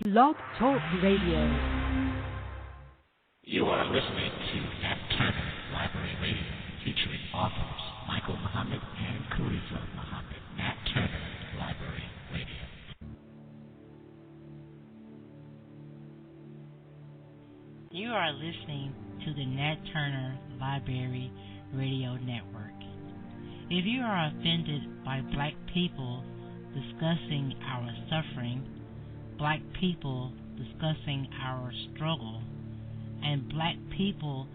Blog Talk Radio. You are listening to Nat Turner Library Radio, featuring authors Michael Muhammad and Khalifah Muhammad. Nat Turner Library Radio. You are listening to the Nat Turner Library Radio Network. If you are offended by black people discussing our suffering, black people discussing our struggle, and black people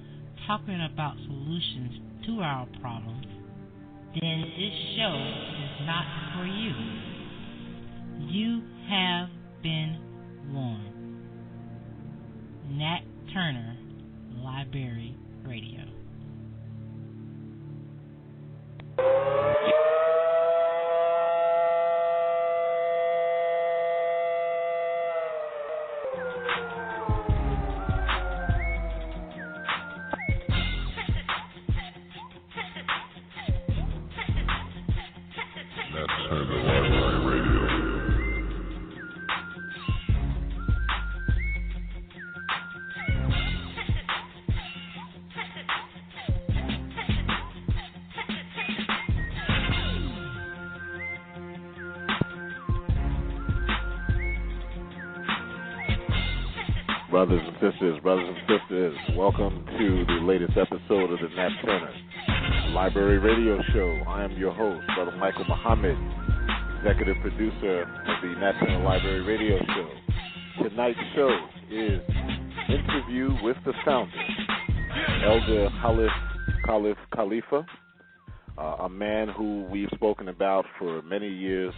talking about solutions to our problems, then this show is not for you. You have been warned. Nat Turner Library Radio. Brothers and sisters, welcome to the latest episode of the Nat Turner Library Radio Show. I am your host, Brother Michael Muhammad, executive producer of the Nat Turner Library Radio Show. Tonight's show is Interview with the Founder, Elder Halif Khalifah, a man who we've spoken about for many years,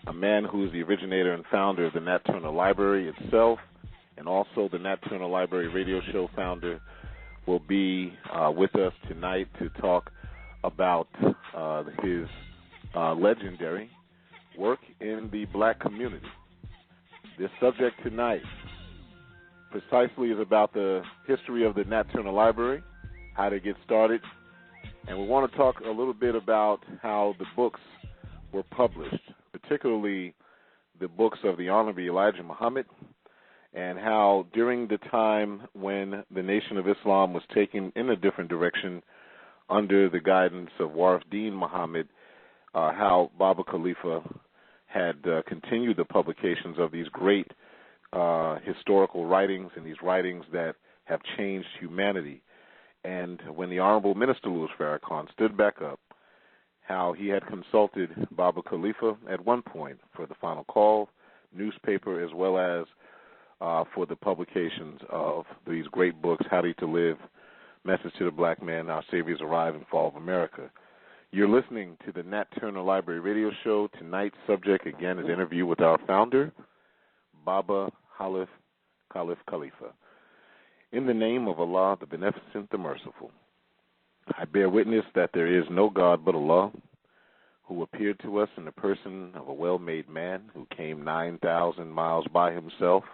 a man who is the originator and founder of the Nat Turner Library itself, and also the Nat Turner Library Radio Show founder, will be with us tonight to talk about his legendary work in the black community. This subject tonight precisely is about the history of the Nat Turner Library, how to get started, and we want to talk a little bit about how the books were published, particularly the books of the Honorable Elijah Muhammad, and how during the time when the Nation of Islam was taken in a different direction under the guidance of Warif Deen Muhammad, how Baba Khalifa had continued the publications of these great historical writings and these writings that have changed humanity. And when the Honorable Minister Louis Farrakhan stood back up, how he had consulted Baba Khalifa at one point for the final call, newspaper, as well as for the publications of these great books, How to Live, Message to the Black Man, Our Savior's Arrive, and Fall of America. You're listening to the Nat Turner Library Radio Show. Tonight's subject, again, is interview with our founder, Baba Halif Khalifah. In the name of Allah, the Beneficent, the Merciful, I bear witness that there is no God but Allah, who appeared to us in the person of a well-made man who came 9,000 miles by himself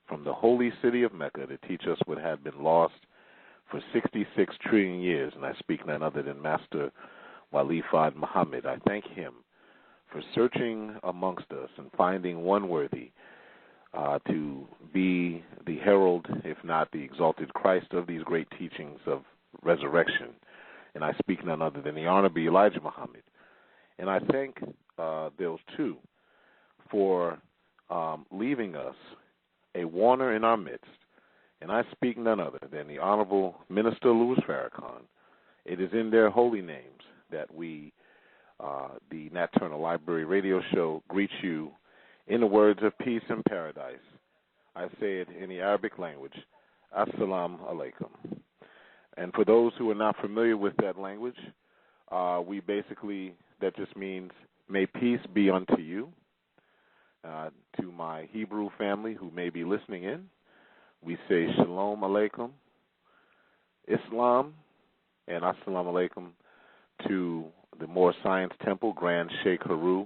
from the holy city of Mecca to teach us what had been lost for 66 trillion years, and I speak none other than Master Wali Fard Muhammad. I thank him for searching amongst us and finding one worthy to be the herald, if not the exalted Christ, of these great teachings of resurrection, and I speak none other than the Honorable Elijah Muhammad. And I thank those two for leaving us a warner in our midst, and I speak none other than the Honorable Minister Louis Farrakhan. It is in their holy names that we, the Nat Turner Library Radio Show, greet you in the words of peace and paradise. I say it in the Arabic language, Assalamu alaikum. And for those who are not familiar with that language, that just means, may peace be unto you. To my Hebrew family who may be listening in, we say Shalom Alaikum, Islam, and Assalamu Alaikum to the Moore Science Temple, Grand Sheikh Haru,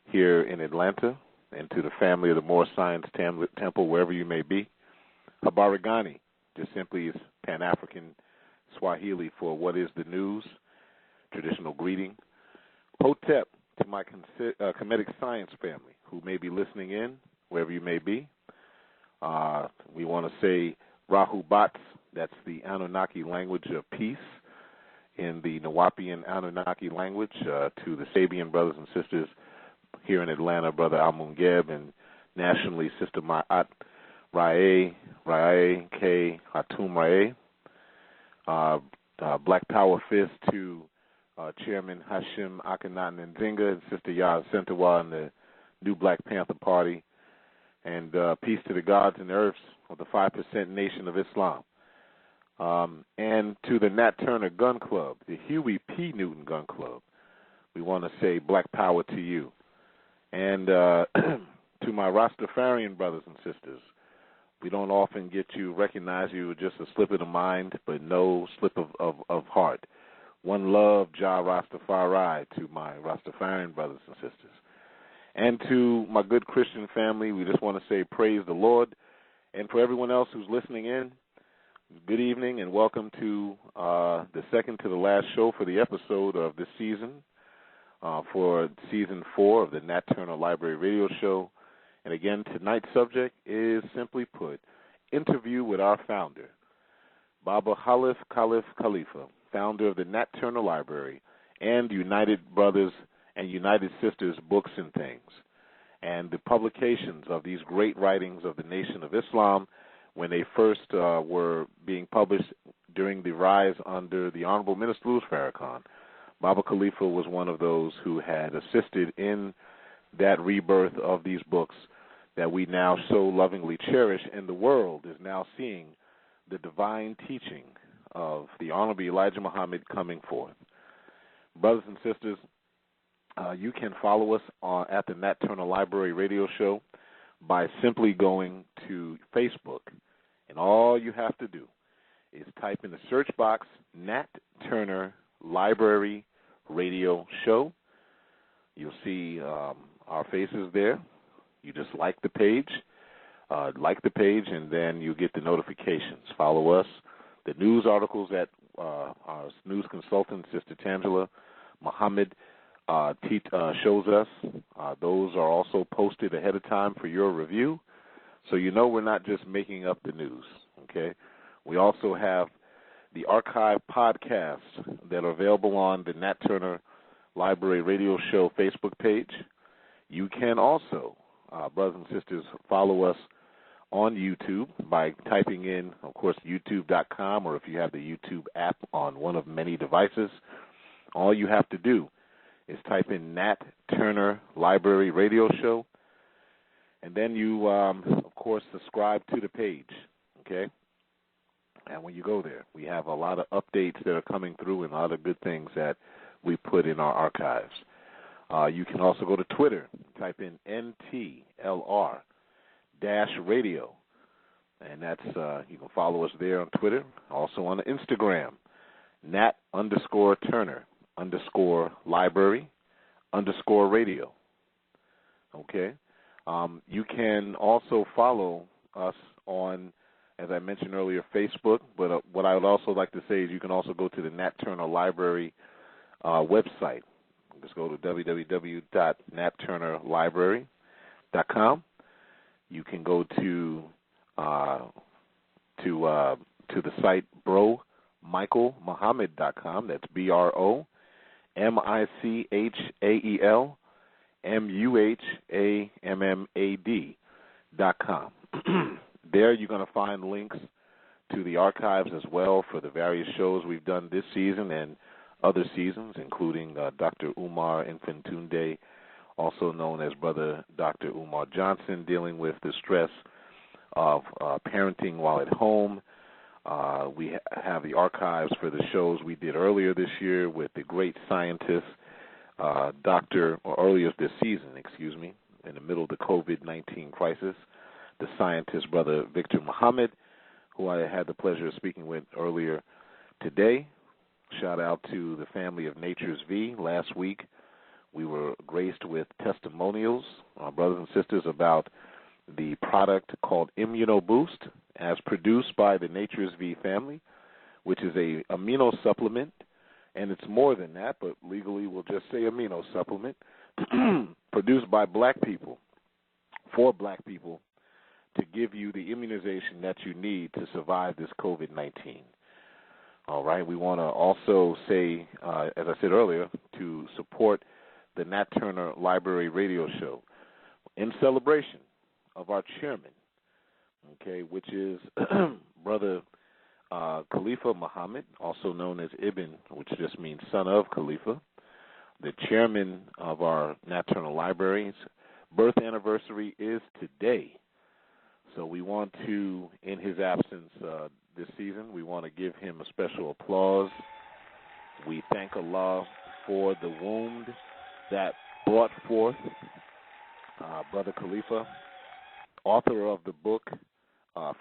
here in Atlanta, and to the family of the Moore Science Temple, wherever you may be. Habarigani, just simply is Pan-African Swahili for what is the news, traditional greeting. Hotep, to my Kemetic Science family who may be listening in, wherever you may be. We want to say Rahu Bats, that's the Anunnaki language of peace in the Nawapian Anunnaki language, to the Sabian brothers and sisters here in Atlanta, Brother Almungeb, and nationally, Sister Ma'at Rae, K. Hatum Rae. Black Power Fist to Chairman Hashim Akhenaten Nzinga and Sister Yaz Sentawa and the New Black Panther Party. And peace to the gods and earths of the 5% Nation of Islam. And to the Nat Turner Gun Club, the Huey P. Newton Gun Club, we want to say black power to you. And to my Rastafarian brothers and sisters, we don't often get to recognize you with just a slip of the mind, but no slip of heart. One love, Jah Rastafari, to my Rastafarian brothers and sisters. And to my good Christian family, we just want to say praise the Lord. And for everyone else who's listening in, good evening and welcome to the second to the last show for the episode of this season, for Season 4 of the Nat Turner Library Radio Show. And again, tonight's subject is, simply put, interview with our founder, Baba Halif Khalifah, founder of the Nat Turner Library and United Brothers and United Sisters Books and Things, and the publications of these great writings of the Nation of Islam when they first were being published during the rise under the Honorable Minister Louis Farrakhan. Baba Khalifa was one of those who had assisted in that rebirth of these books that we now so lovingly cherish, and the world is now seeing the divine teaching of the Honorable Elijah Muhammad coming forth. Brothers and sisters, you can follow us at the Nat Turner Library Radio Show by simply going to Facebook, and all you have to do is type in the search box Nat Turner Library Radio Show. You'll see our faces there. You just like the page, and then you get the notifications. Follow us. The news articles that our news consultant, Sister Tangela Muhammad, shows us, those are also posted ahead of time for your review. So you know we're not just making up the news, okay? We also have the archive podcasts that are available on the Nat Turner Library Radio Show Facebook page. You can also, brothers and sisters, follow us on YouTube by typing in, of course, youtube.com, or if you have the YouTube app on one of many devices, all you have to do is type in Nat Turner Library Radio Show, and then you, of course, subscribe to the page, okay? And when you go there, we have a lot of updates that are coming through and a lot of good things that we put in our archives. You can also go to Twitter, type in NTLR-radio, and that's, you can follow us there on Twitter. Also on Instagram, Nat_Turner_Library_radio. Okay? You can also follow us on, as I mentioned earlier, Facebook, but what I would also like to say is you can also go to the Nat Turner Library website. Just go to www.natturnerlibrary.com. You can go to the site bromichaelmuhammad.com. That's BROMICHAELMUHAMMAD.com. There you're going to find links to the archives as well for the various shows we've done this season and other seasons, including Dr. Umar Infantunde, also known as Brother Dr. Umar Johnson, dealing with the stress of parenting while at home. We have the archives for the shows we did earlier this year with the great scientist, earlier this season, in the middle of the COVID-19 crisis, the scientist, Brother Victor Muhammad, who I had the pleasure of speaking with earlier today. Shout out to the family of Nature's V. Last week, we were graced with testimonials, brothers and sisters, about the product called Immuno-Boost, as produced by the Nature's V family, which is a amino supplement, and it's more than that, but legally we'll just say amino supplement, produced by black people, for black people, to give you the immunization that you need to survive this COVID-19. All right, we want to also say, as I said earlier, to support the Nat Turner Library radio show in celebration of our chairman, okay, which is Brother Khalifah Muhammad, also known as Ibn, which just means son of Khalifah, the chairman of our Nat Turner Library's birth anniversary is today. So we want to, in his absence this season, we want to give him a special applause. We thank Allah for the womb that brought forth Brother Khalifah, author of the book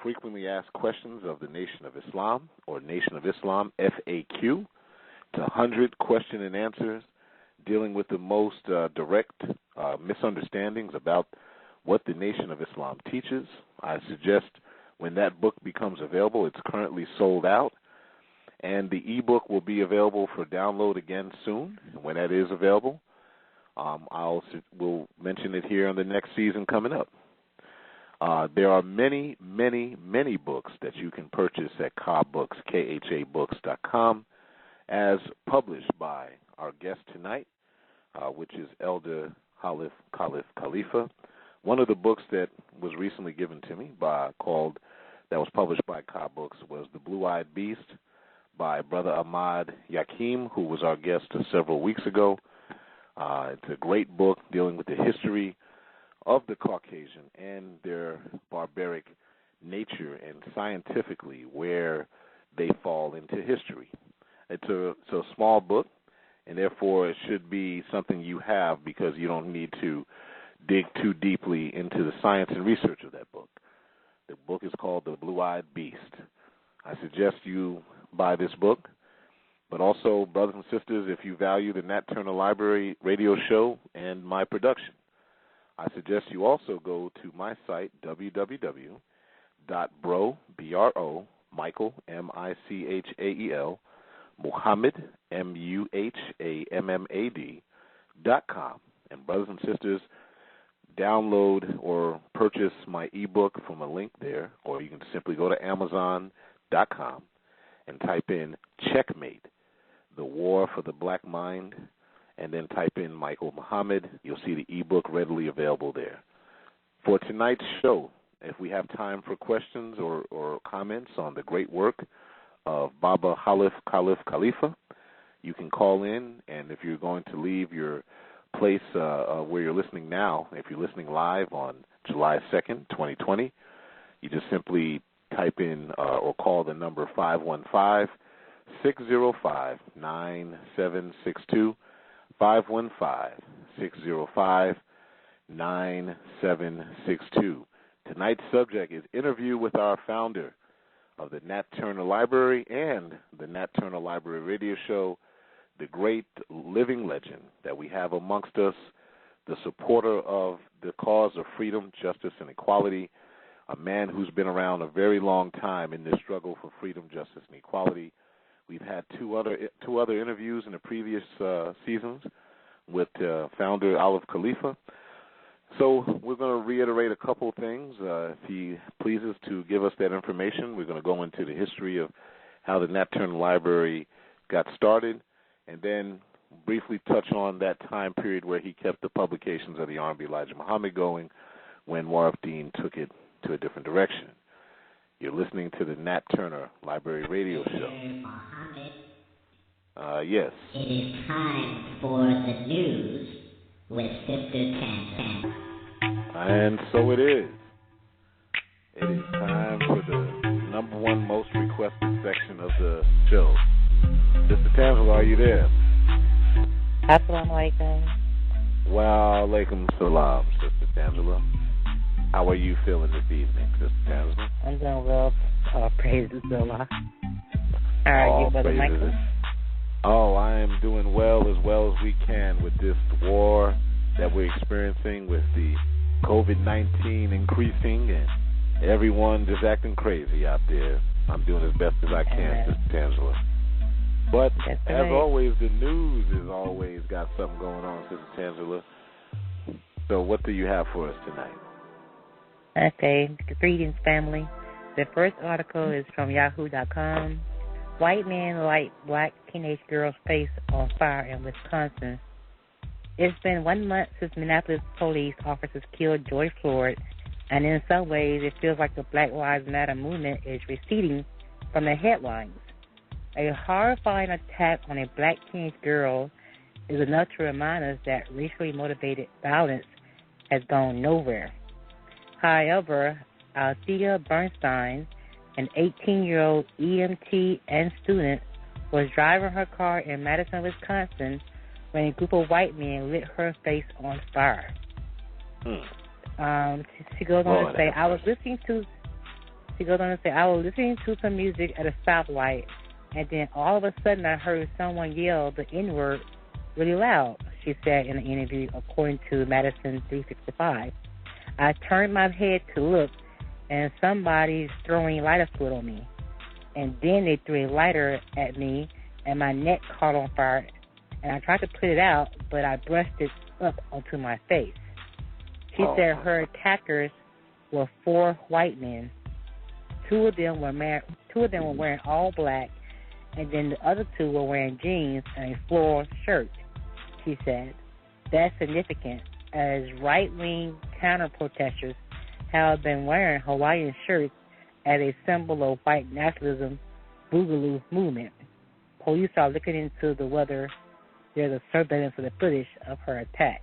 Frequently Asked Questions of the Nation of Islam, or Nation of Islam, FAQ. It's 100 question and answers dealing with the most direct misunderstandings about what the Nation of Islam teaches. I suggest when that book becomes available, it's currently sold out, and the ebook will be available for download again soon. When that is available, we'll mention it here on the next season coming up. There are many, many, many books that you can purchase at KhaBooks, KHABooks.com, as published by our guest tonight, which is Elder Halif, Khalifah. One of the books that was recently given to me that was published by KhaBooks was The Blue-Eyed Beast by Brother Ahmad Yakim, who was our guest several weeks ago. It's a great book dealing with the history of the Caucasian and their barbaric nature and scientifically where they fall into history. It's a small book, and therefore it should be something you have because you don't need to dig too deeply into the science and research of that book. The book is called The Blue-Eyed Beast. I suggest you buy this book, but also, brothers and sisters, if you value the Nat Turner Library radio show and my production, I suggest you also go to my site, www.bro, B-R-O, Michael, M-I-C-H-A-E-L, Muhammad, M-U-H-A-M-M-A-D.com. And brothers and sisters, download or purchase my ebook from a link there, or you can simply go to Amazon.com and type in Checkmate, The War for the Black Mind, and then type in Michael Muhammad. You'll see the ebook readily available there. For tonight's show, if we have time for questions or comments on the great work of Baba Halif, Khalifah, you can call in, and if you're going to leave your place where you're listening now, if you're listening live on July 2nd, 2020, you just simply type in or call the number 515-605-9762, 515-605-9762. Tonight's subject is interview with our founder of the Nat Turner Library and the Nat Turner Library radio show, the great living legend that we have amongst us, the supporter of the cause of freedom, justice, and equality, a man who's been around a very long time in this struggle for freedom, justice, and equality. We've had two other interviews in the previous seasons with founder Halif Khalifah. So we're going to reiterate a couple things. If he pleases to give us that information, we're going to go into the history of how the Nat Turner Library got started, and then briefly touch on that time period where he kept the publications of the R&B Elijah Muhammad going when Warif Deen took it to a different direction. You're listening to the Nat Turner Library radio show. Yes. It is time for the news with Sister Tan. And so it is. It is time for the number one most requested section of the show. Sister Tangela, are you there? Assalamu alaikum. Wa alaikum salam, Sister Tangela. How are you feeling this evening, Sister Tangela? I'm doing well. Praises to Allah. How are you, Brother Michael? Oh, I am doing well as we can with this war that we're experiencing with the COVID-19 increasing and everyone just acting crazy out there. I'm doing as best as I can, Sister Tangela. But as always, the news has always got something going on, Sister Tangela. So what do you have for us tonight? Okay, greetings, family. The first article is from Yahoo.com. White man light black teenage girl's face on fire in Wisconsin. It's been 1 month since Minneapolis police officers killed George Floyd, and in some ways it feels like the Black Lives Matter movement is receding from the headlines. A horrifying attack on a black teenage girl is enough to remind us that racially motivated violence has gone nowhere. However, Althea Bernstein, an 18-year-old EMT and student, was driving her car in Madison, Wisconsin, when a group of white men lit her face on fire. She goes on to say, I was listening to some music at a stoplight, and then all of a sudden I heard someone yell the N-word really loud, she said in an interview, according to Madison 365. I turned my head to look, and somebody's throwing lighter fluid on me. And then they threw a lighter at me, and my neck caught on fire, and I tried to put it out, but I brushed it up onto my face. She said her attackers were 4 white men. Two of them were wearing all black, and then the other 2 were wearing jeans and a floral shirt, she said. That's significant, as right-wing counter-protesters have been wearing Hawaiian shirts as a symbol of white nationalism boogaloo movement. Police are looking into whether there's a surveillance of the footage of her attack.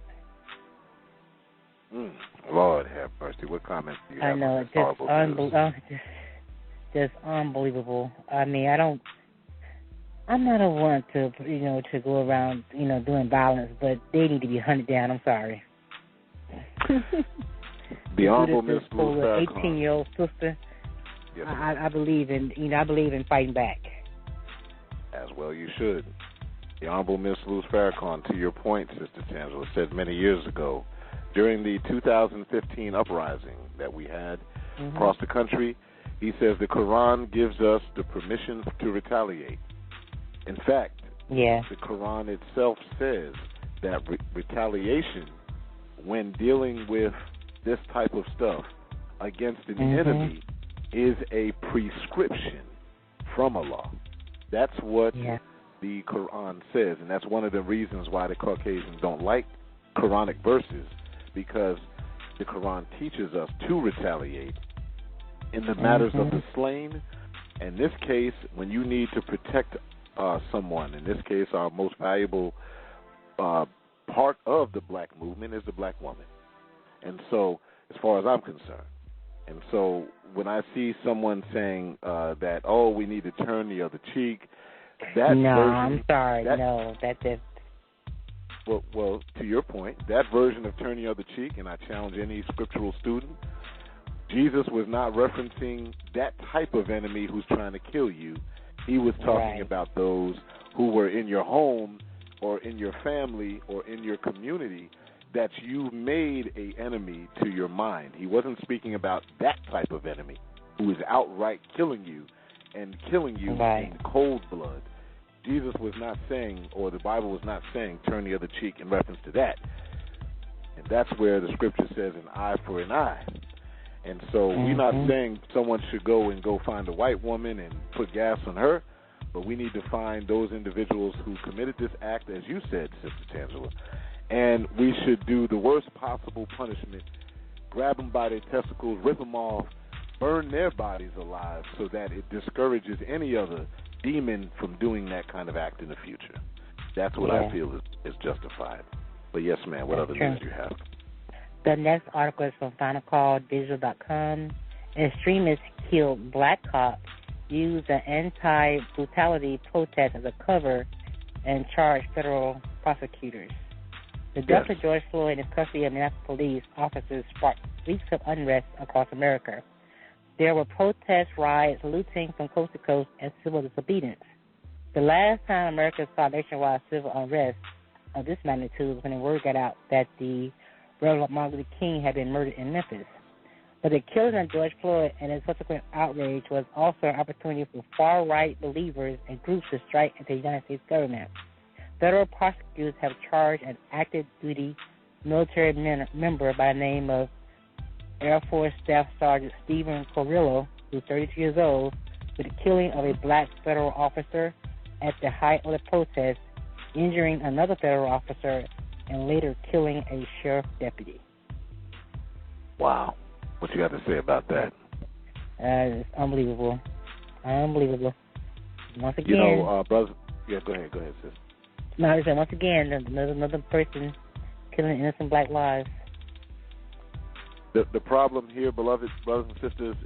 Lord have mercy. What comments do you have? I know, just unbelievable. I mean, I'm not a one to go around, doing violence, but they need to be hunted down. I'm sorry. The Honorable Miss Luz Farrakhan. 18-year-old sister. Yes, I believe in fighting back. As well you should. The Honorable Miss Luz Farrakhan, to your point, Sister Tangela, said many years ago, during the 2015 uprising that we had across the country, he says the Quran gives us the permission to retaliate. In fact, the Quran itself says that retaliation, when dealing with this type of stuff against an enemy, is a prescription from Allah. That's what the Quran says, and that's one of the reasons why the Caucasians don't like Quranic verses, because the Quran teaches us to retaliate in the matters of the slain. In this case, when you need to protect someone, in this case, our most valuable part of the black movement is the black woman. And so, as far as I'm concerned, and so when I see someone saying that, we need to turn the other cheek, I'm sorry. That's it. Well, to your point, that version of turn the other cheek, and I challenge any scriptural student, Jesus was not referencing that type of enemy who's trying to kill you. He was talking about those who were in your home or in your family or in your community that you made an enemy to your mind. He wasn't speaking about that type of enemy who is outright killing you and killing you in cold blood. Jesus was not saying, or the Bible was not saying, turn the other cheek in reference to that. And that's where the scripture says an eye for an eye. And so we're not saying someone should go find a white woman and put gas on her, but we need to find those individuals who committed this act, as you said, Sister Tangela, and we should do the worst possible punishment, grab them by their testicles, rip them off, burn their bodies alive so that it discourages any other demon from doing that kind of act in the future. That's what I feel is justified. But yes, ma'am, what other news do you have? The next article is from FinalCallDigital.com. Extremists killed black cop, used an anti-brutality protest as a cover, and charged federal prosecutors. The death of George Floyd in custody of Minneapolis police officers sparked weeks of unrest across America. There were protests, riots, looting from coast to coast, and civil disobedience. The last time America saw nationwide civil unrest of this magnitude was when the word got out that the Reverend Martin Luther King had been murdered in Memphis. But the killing of George Floyd and his subsequent outrage was also an opportunity for far-right believers and groups to strike at the United States government. Federal prosecutors have charged an active duty military member by the name of Air Force Staff Sergeant Stephen Carrillo, who's 32 years old, with the killing of a black federal officer at the height of the protest, injuring another federal officer, and later killing a sheriff deputy. Wow. What you got to say about that? It's unbelievable. Unbelievable. Once again. You know, brothers. Yeah, go ahead, sis. No, I said once again, another person killing innocent black lives. The problem here, beloved brothers and sisters,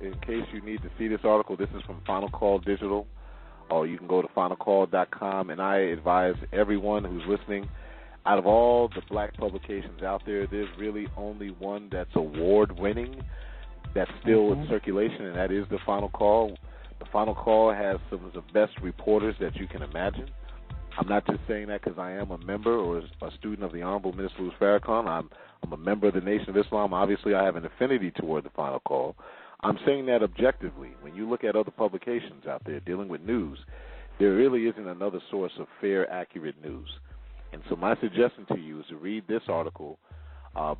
in case you need to see this article, this is from Final Call Digital, or you can go to finalcall.com, and I advise everyone who's listening, out of all the black publications out there, there's really only one that's award-winning, that's still in circulation, and that is the Final Call. The Final Call has some of the best reporters that you can imagine. I'm not just saying that because I am a member or a student of the Honorable Minister Louis Farrakhan. I'm a member of the Nation of Islam. Obviously, I have an affinity toward the Final Call. I'm saying that objectively. When you look at other publications out there dealing with news, there really isn't another source of fair, accurate news. And so my suggestion to you is to read this article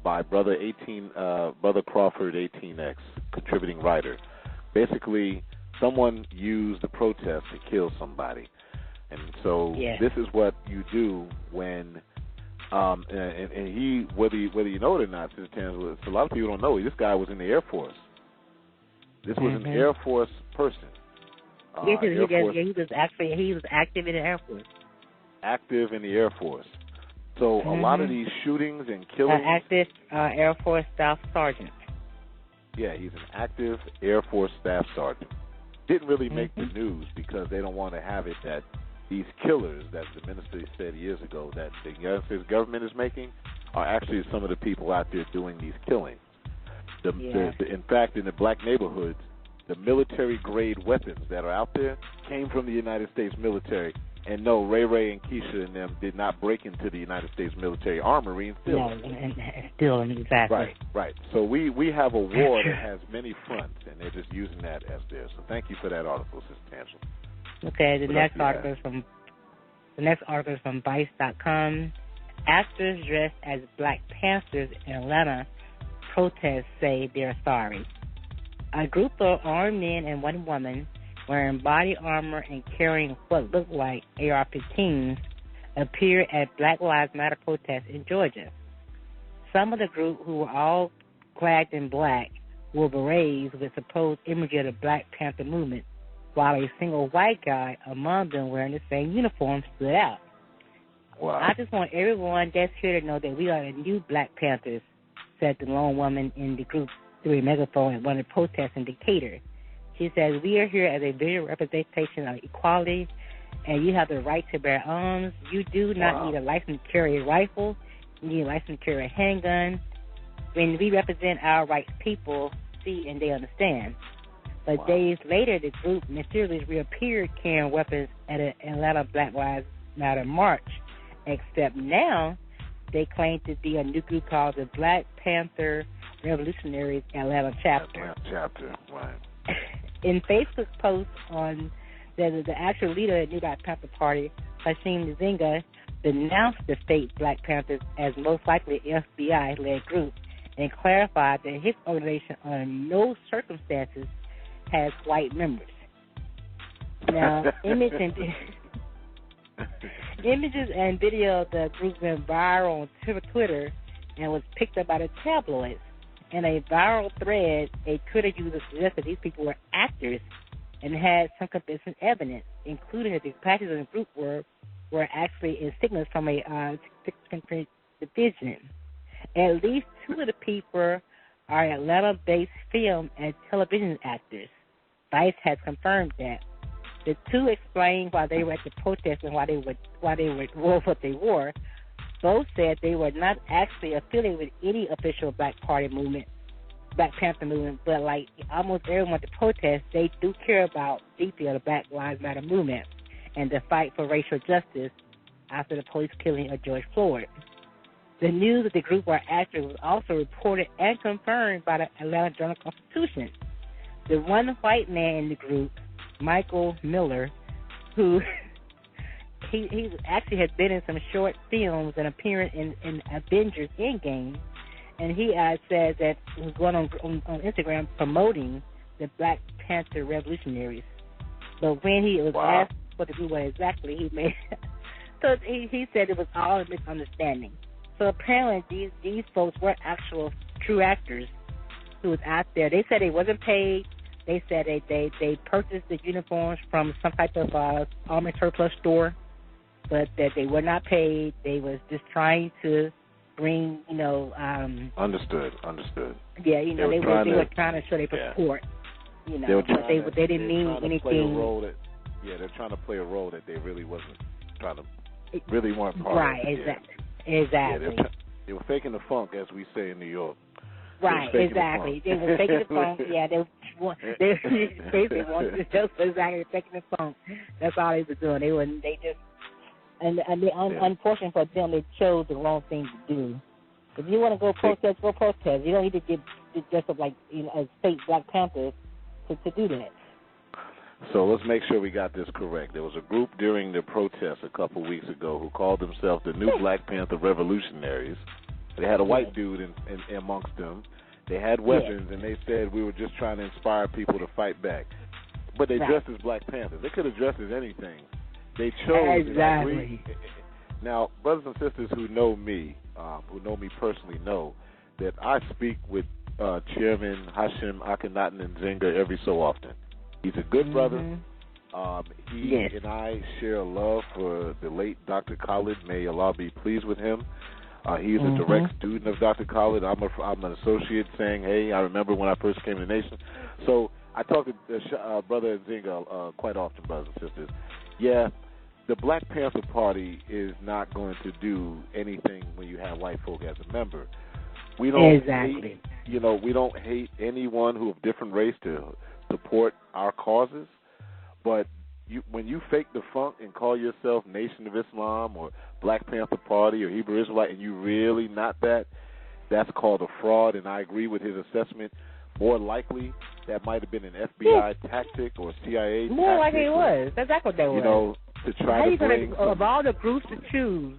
by Brother Crawford 18X, contributing writer. Basically, someone used the protest to kill somebody. And so this is what you do when, and he, whether you know it or not, a lot of people don't know, this guy was in the Air Force. This was an Air Force person. He was active in the Air Force. Active in the Air Force. So a lot of these shootings and killings. Active Air Force Staff Sergeant. Yeah, he's an active Air Force Staff Sergeant. Didn't really make the news because they don't want to have it that these killers that the minister said years ago that the United States government is making are actually some of the people out there doing these killings. In fact, in the black neighborhoods, the military-grade weapons that are out there came from the United States military. And no, Ray and Keisha and them did not break into the United States military armory and steal it. No, exactly. Right. So we have a war that has many fronts, and they're just using that as theirs. So thank you for that article, Sister Angela. Okay, the next article is from Vice.com. Actors dressed as Black Panthers in Atlanta protests say they're sorry. A group of armed men and one woman wearing body armor and carrying what looked like AR-15s appeared at Black Lives Matter protests in Georgia. Some of the group, who were all clad in black, wore berets with supposed imagery of the Black Panther movement, while a single white guy among them wearing the same uniform stood out. Wow. I just want everyone that's here to know that we are the new Black Panthers, said the lone woman in the group through a megaphone at one of the protests in Decatur. She says, we are here as a visual representation of equality, and you have the right to bear arms. You do not need a license to carry a rifle. You need a license to carry a handgun. When we represent our rights, people see and they understand. But days later, the group mysteriously reappeared carrying weapons at an Atlanta Black Lives Matter march, except now they claim to be a new group called the Black Panther Revolutionaries Atlanta Chapter. Right. In Facebook posts on the actual leader of the New Black Panther Party, Hashim Nzinga, denounced the state Black Panthers as most likely an FBI-led group and clarified that his organization under no circumstances has white members. Now, images and video of the group went viral on Twitter and was picked up by the tabloids. In a viral thread, a Twitter user suggested these people were actors and had some convincing evidence, including that the patches of the group were actually insignias from a different division. At least two of the people are Atlanta-based film and television actors. Vice has confirmed that. The two explained why they were at the protest and why they wore what they wore. Both said they were not actually affiliated with any official Black Panther movement, but like almost everyone at the protest, they do care about deeply the Black Lives Matter movement and the fight for racial justice after the police killing of George Floyd. The news that the group were actors was also reported and confirmed by the Atlanta Journal-Constitution. The one white man in the group, Michael Miller, who he actually has been in some short films and appearing in Avengers Endgame, And he said that he was going on Instagram promoting the Black Panther revolutionaries. But when he was asked what to do what exactly he made, so he said it was all a misunderstanding. So apparently these folks were actual true actors who was out there. They said they wasn't paid. They said they purchased the uniforms from some type of army surplus store, but that they were not paid. They was just trying to bring, Understood. Yeah, they were trying to show their support. But they didn't mean anything. They're trying to play a role that they really wasn't trying to. Really weren't part of. Right, exactly. Yeah, they were faking the funk, as we say in New York. Right, exactly. They were faking the funk. Yeah, they basically wanted to show exactly faking the funk. That's all they were doing. Unfortunately for them, they chose the wrong thing to do. If you want to go protest, go protest. You don't need to get dressed up like as fake Black Panthers to do that. So let's make sure we got this correct. There was a group during the protest a couple weeks ago who called themselves the New Black Panther Revolutionaries. They had a white dude in amongst them. They had weapons, and they said we were just trying to inspire people to fight back. But they dressed as Black Panthers. They could have dressed as anything. They chose. Exactly. Now, brothers and sisters who know me personally, know that I speak with Chairman Hashim Akhenaten Nzinga every so often. He's a good brother. He and I share a love for the late Dr. Khalid. May Allah be pleased with him. He's a direct student of Dr. Khalid. I'm an associate saying, hey, I remember when I first came to the nation. So I talk to Brother Nzinga quite often, brothers and sisters. Yeah, the Black Panther Party is not going to do anything when you have white folk as a member. We don't hate, we don't hate anyone who of different race to support our causes, but when you fake the funk and call yourself Nation of Islam or Black Panther Party or Hebrew Israelite and you really not that, that's called a fraud, and I agree with his assessment. More likely, that might have been an FBI tactic or CIA tactic. More likely it was. That's exactly what they were. To try to bring of all the groups to choose,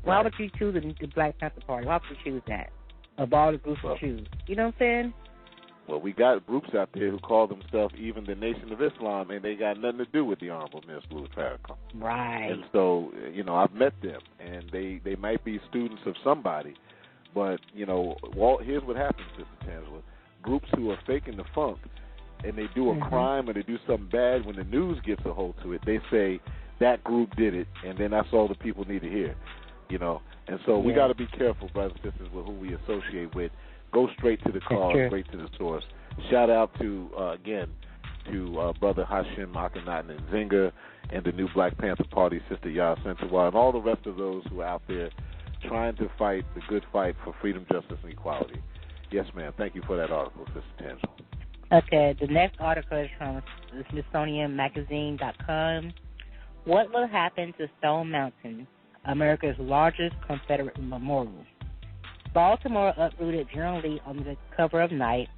why would you choose the Black Panther Party? Why would you choose that? Of all the groups to choose. You know what I'm saying? Well, we got groups out there who call themselves even the Nation of Islam, and they got nothing to do with the Honorable Minister Louis Farrakhan. Right. And so, I've met them, and they might be students of somebody, but, here's what happens, Sister Tangela. Groups who are faking the funk, and they do a crime or they do something bad, when the news gets a hold to it, they say that group did it, and then that's all the people need to hear, And so we got to be careful, brothers and sisters, with who we associate with. Go straight to the cause, straight to the source. Shout out to Brother Hashim Akhenaten Nzinga and the New Black Panther Party, Sister Yah Sentawa, and all the rest of those who are out there trying to fight the good fight for freedom, justice, and equality. Yes, ma'am. Thank you for that article, Sister Tangela. Okay, the next article is from SmithsonianMagazine.com. What will happen to Stone Mountain, America's largest Confederate memorial? Baltimore uprooted General Lee on the cover of Night.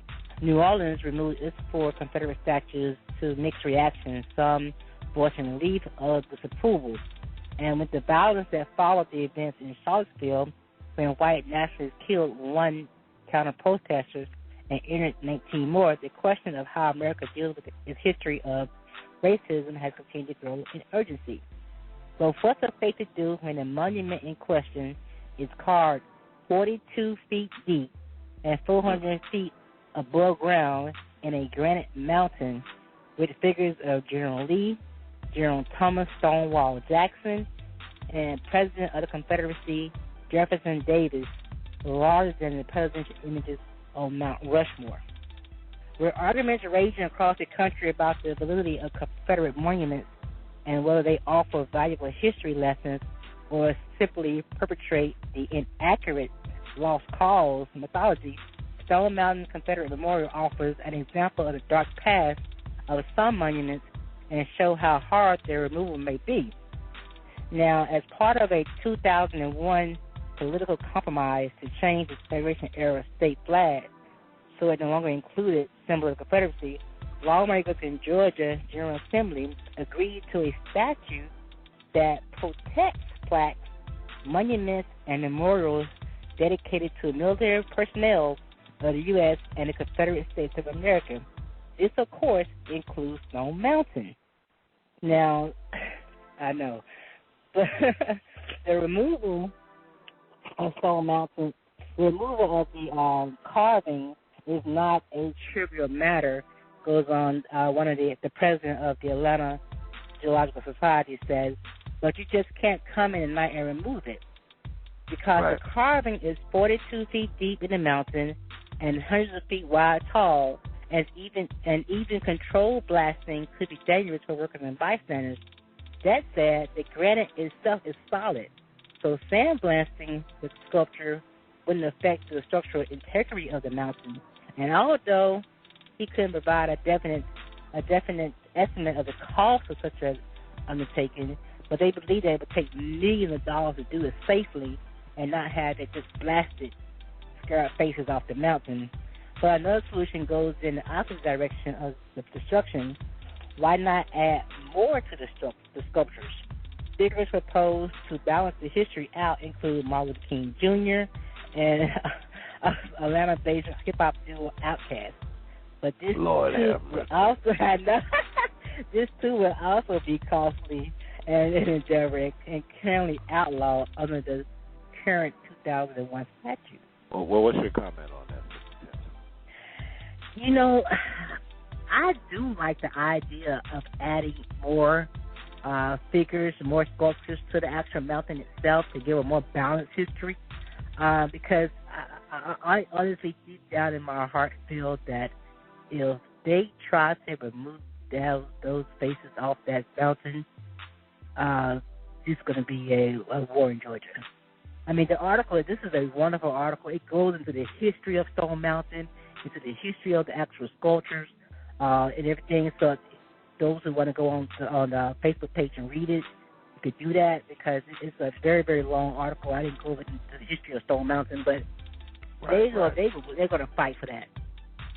New Orleans removed its 4 Confederate statues to mixed reactions, some voicing relief, others disapproval. And with the violence that followed the events in Charlottesville, when white nationalists killed 1 counter-protesters and injured 19 more, the question of how America deals with its history of racism has continued to grow in urgency. So what's a faith to do when the monument in question is carved 42 feet deep and 400 feet above ground in a granite mountain with figures of General Lee, General Thomas Stonewall Jackson, and President of the Confederacy, Jefferson Davis, larger than the presidential images on Mount Rushmore. With arguments raging across the country about the validity of Confederate monuments and whether they offer valuable history lessons or simply perpetrate the inaccurate lost cause mythology, Stone Mountain Confederate Memorial offers an example of the dark past of some monuments and show how hard their removal may be. Now, as part of a 2001 political compromise to change the Federation-era state flag so it no longer included symbol of the Confederacy, lawmakers in Georgia General Assembly agreed to a statute that protects plaques, monuments, and memorials dedicated to military personnel of the U.S. and the Confederate States of America. This, of course, includes Stone Mountain. Now, I know, but the removal of Stone Mountain, the removal of the carving is not a trivial matter, goes on one of the president of the Atlanta Geological Society says, but you just can't come in at night and remove it because right. The carving is 42 feet deep in the mountain and hundreds of feet wide tall, and even controlled blasting could be dangerous for workers and bystanders. That said, the granite itself is solid, so sandblasting the sculpture wouldn't affect the structural integrity of the mountain. And although he couldn't provide a definite estimate of the cost of such an undertaking, but they believe that it would take millions of dollars to do it safely and not have it just blasted, scare faces off the mountain. But another solution goes in the opposite direction of the destruction. Why not add more to the sculptures? Figures proposed to balance the history out include Martin Luther King Jr. and Atlanta-based hip-hop duo Outkast. But this Lord too have will mercy. this too will also be costly and indirect and currently outlawed under the current 2001 statute. Well, what's your comment on that? You know, I do like the idea of adding more figures, more sculptures to the actual mountain itself to give a more balanced history. Because I honestly, deep down in my heart, feel that if they try to remove those faces off that mountain, it's going to be a war in Georgia. I mean, the article, this is a wonderful article. It goes into the history of Stone Mountain, into the history of the actual sculptures, and everything. So those who want to go on the Facebook page and read it, you could do that because it's a very, very long article. I didn't go into the history of Stone Mountain, but they're going to fight for that.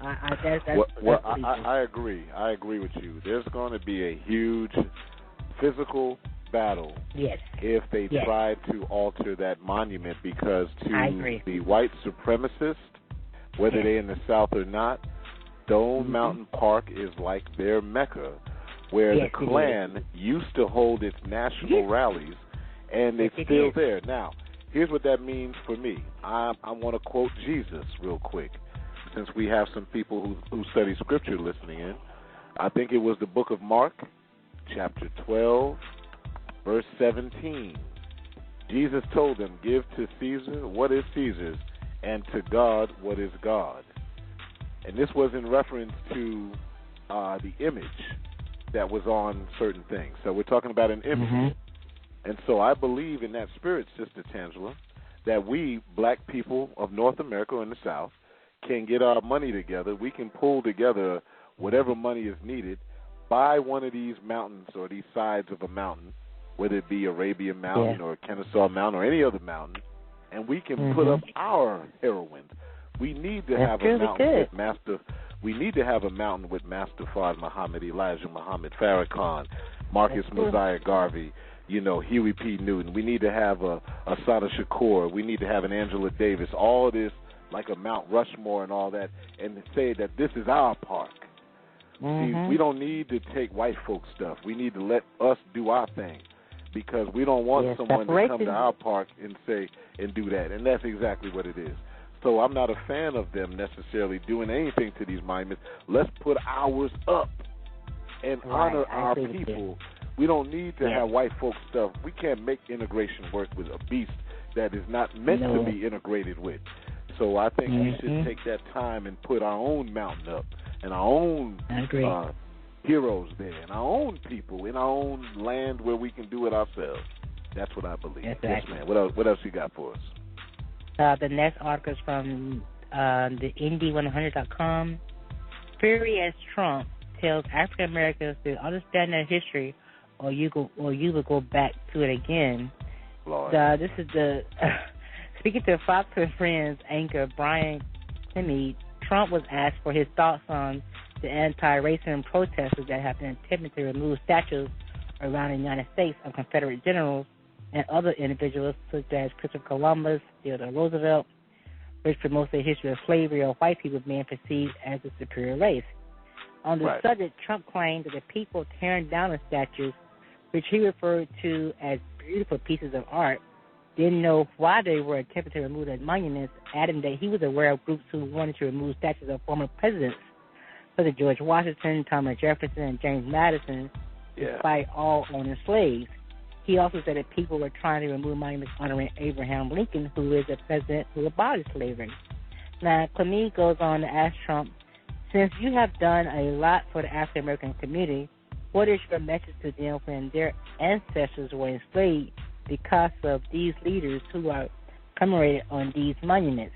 I agree. I agree with you. There's going to be a huge physical battle if they try to alter that monument, because to the white supremacists, whether they're in the South or not, Stone Mountain Park is like their Mecca, where the Klan used to hold its national rallies, and it's still there. Now, here's what that means for me. I want to quote Jesus real quick, since we have some people who study Scripture listening in. I think it was the book of Mark, chapter 12, verse 17. Jesus told them, give to Caesar what is Caesar's, and to God what is God. And this was in reference to the image that was on certain things. So we're talking about an image. Mm-hmm. And so I believe in that spirit, Sister Tangela, that we, black people of North America and the South, can get our money together. We can pull together whatever money is needed, buy one of these mountains or these sides of a mountain, whether it be Arabian Mountain or Kennesaw Mountain or any other mountain, and we can put up our heroines. We need to have a mountain with Master. We need to have a mountain with Master Fard Muhammad, Elijah Muhammad, Farrakhan, Marcus Mosiah Garvey, Huey P. Newton. We need to have a Asada Shakur. We need to have an Angela Davis. All of this, like a Mount Rushmore and all that, and say that this is our park. See, we don't need to take white folks' stuff. We need to let us do our thing, because we don't want someone to come to our park and say and do that, and that's exactly what it is. So I'm not a fan of them necessarily doing anything to these monuments. Let's put ours up and honor our people. We don't need to have white folks' stuff. We can't make integration work with a beast that is not meant to be integrated with. So I think we should take that time and put our own mountain up and our own heroes there and our own people in our own land where we can do it ourselves. That's what I believe. Exactly. Yes, man. What else you got for us? The next article is from the Indy100.com. Furious Trump tells African Americans to understand their history, or you will go back to it again. Lord. This is the speaking to Fox and Friends anchor Brian Timmy. Trump was asked for his thoughts on the anti-racism protesters that have been attempting to remove statues around the United States of Confederate generals and other individuals such as Christopher Columbus, Theodore Roosevelt, which promotes the history of slavery or white people being perceived as a superior race. On the subject, Trump claimed that the people tearing down the statues, which he referred to as beautiful pieces of art, didn't know why they were attempting to remove the monuments, adding that he was aware of groups who wanted to remove statues of former presidents, such as George Washington, Thomas Jefferson, and James Madison, despite all owning slaves. He also said that people were trying to remove monuments honoring Abraham Lincoln, who is the president who abolished slavery. Now, Clemie goes on to ask Trump, since you have done a lot for the African American community, what is your message to them when their ancestors were enslaved because of these leaders who are commemorated on these monuments?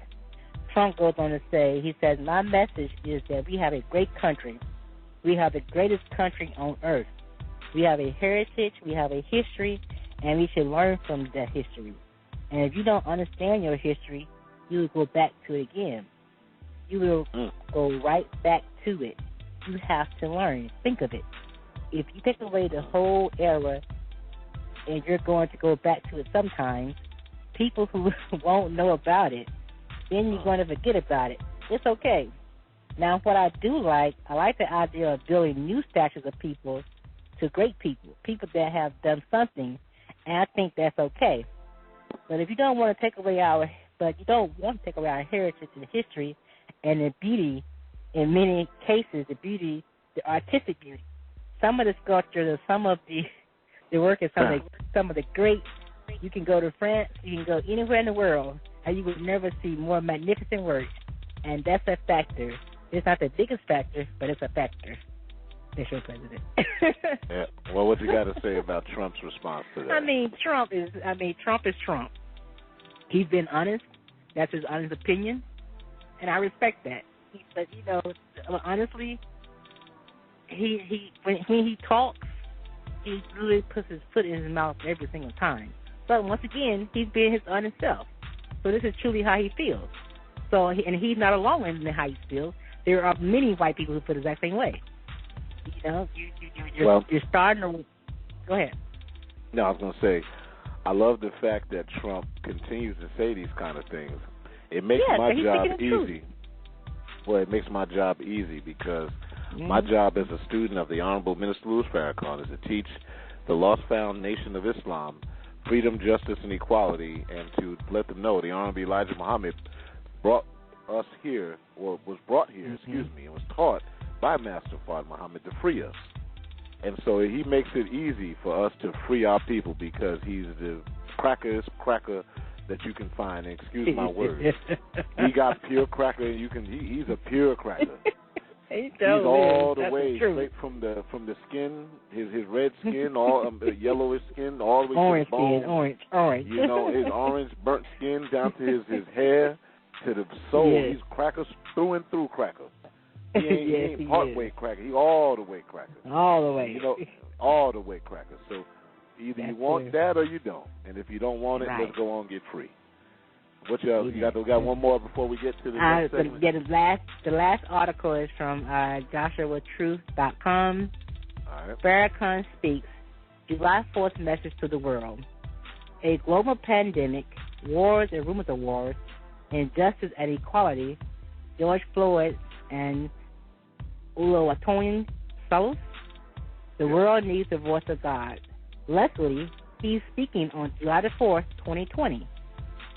Trump goes on to say, he says, my message is that we have a great country. We have the greatest country on earth. We have a heritage, we have a history, and we should learn from that history. And if you don't understand your history, you will go back to it again. You will go right back to it. You have to learn. Think of it. If you take away the whole era and you're going to go back to it sometimes, people who won't know about it, then you're going to forget about it. It's okay. Now, what I do like, I like the idea of building new statues of people to great people, people that have done something, and I think that's okay. But if you don't want to take away our heritage and history and the beauty, in many cases, the beauty, the artistic beauty, some of the sculptures or some of the work is some of the great. You can go to France, you can go anywhere in the world, and you would never see more magnificent work, and that's a factor. It's not the biggest factor, but it's a factor. Mr. President. Yeah. Well, what you got to say about Trump's response to that? Trump is Trump. He's been honest. That's his honest opinion, and I respect that. But honestly, when he talks, he really puts his foot in his mouth every single time. But once again, he's being his honest self. So this is truly how he feels. So, and he's not alone in how he feels. There are many white people who feel the exact same way. You're starting to... Go ahead. No, I was going to say, I love the fact that Trump continues to say these kind of things. It makes my job easy. Well, it makes my job easy because my job as a student of the Honorable Minister Louis Farrakhan is to teach the lost found nation of Islam freedom, justice, and equality, and to let them know the Honorable Elijah Muhammad brought us here, or was brought here, and was taught by Master Fard Muhammad to free us. And so he makes it easy for us to free our people because he's the crackerest cracker that you can find. And excuse my words. He got pure cracker, and he's a pure cracker. He's all the way straight from the skin, his red skin, all yellowish skin, all the way to the bone. Orange. His orange burnt skin down to his hair, to the soul. Yes. He's cracker through and through cracker. He ain't part-way cracker. He all the way cracker. All the way. All the way cracker. So either you want that or you don't. And if you don't want it, let's go on and get free. What else? We got one more before we get to the next segment? The last article is from JoshuaTruth.com. All right. Farrakhan speaks, July 4th message to the world. A global pandemic, wars and rumors of wars, injustice and equality, George Floyd and Oluwatoyin Salos. The world needs the voice of God. Luckily, he's speaking on July the 4th, 2020.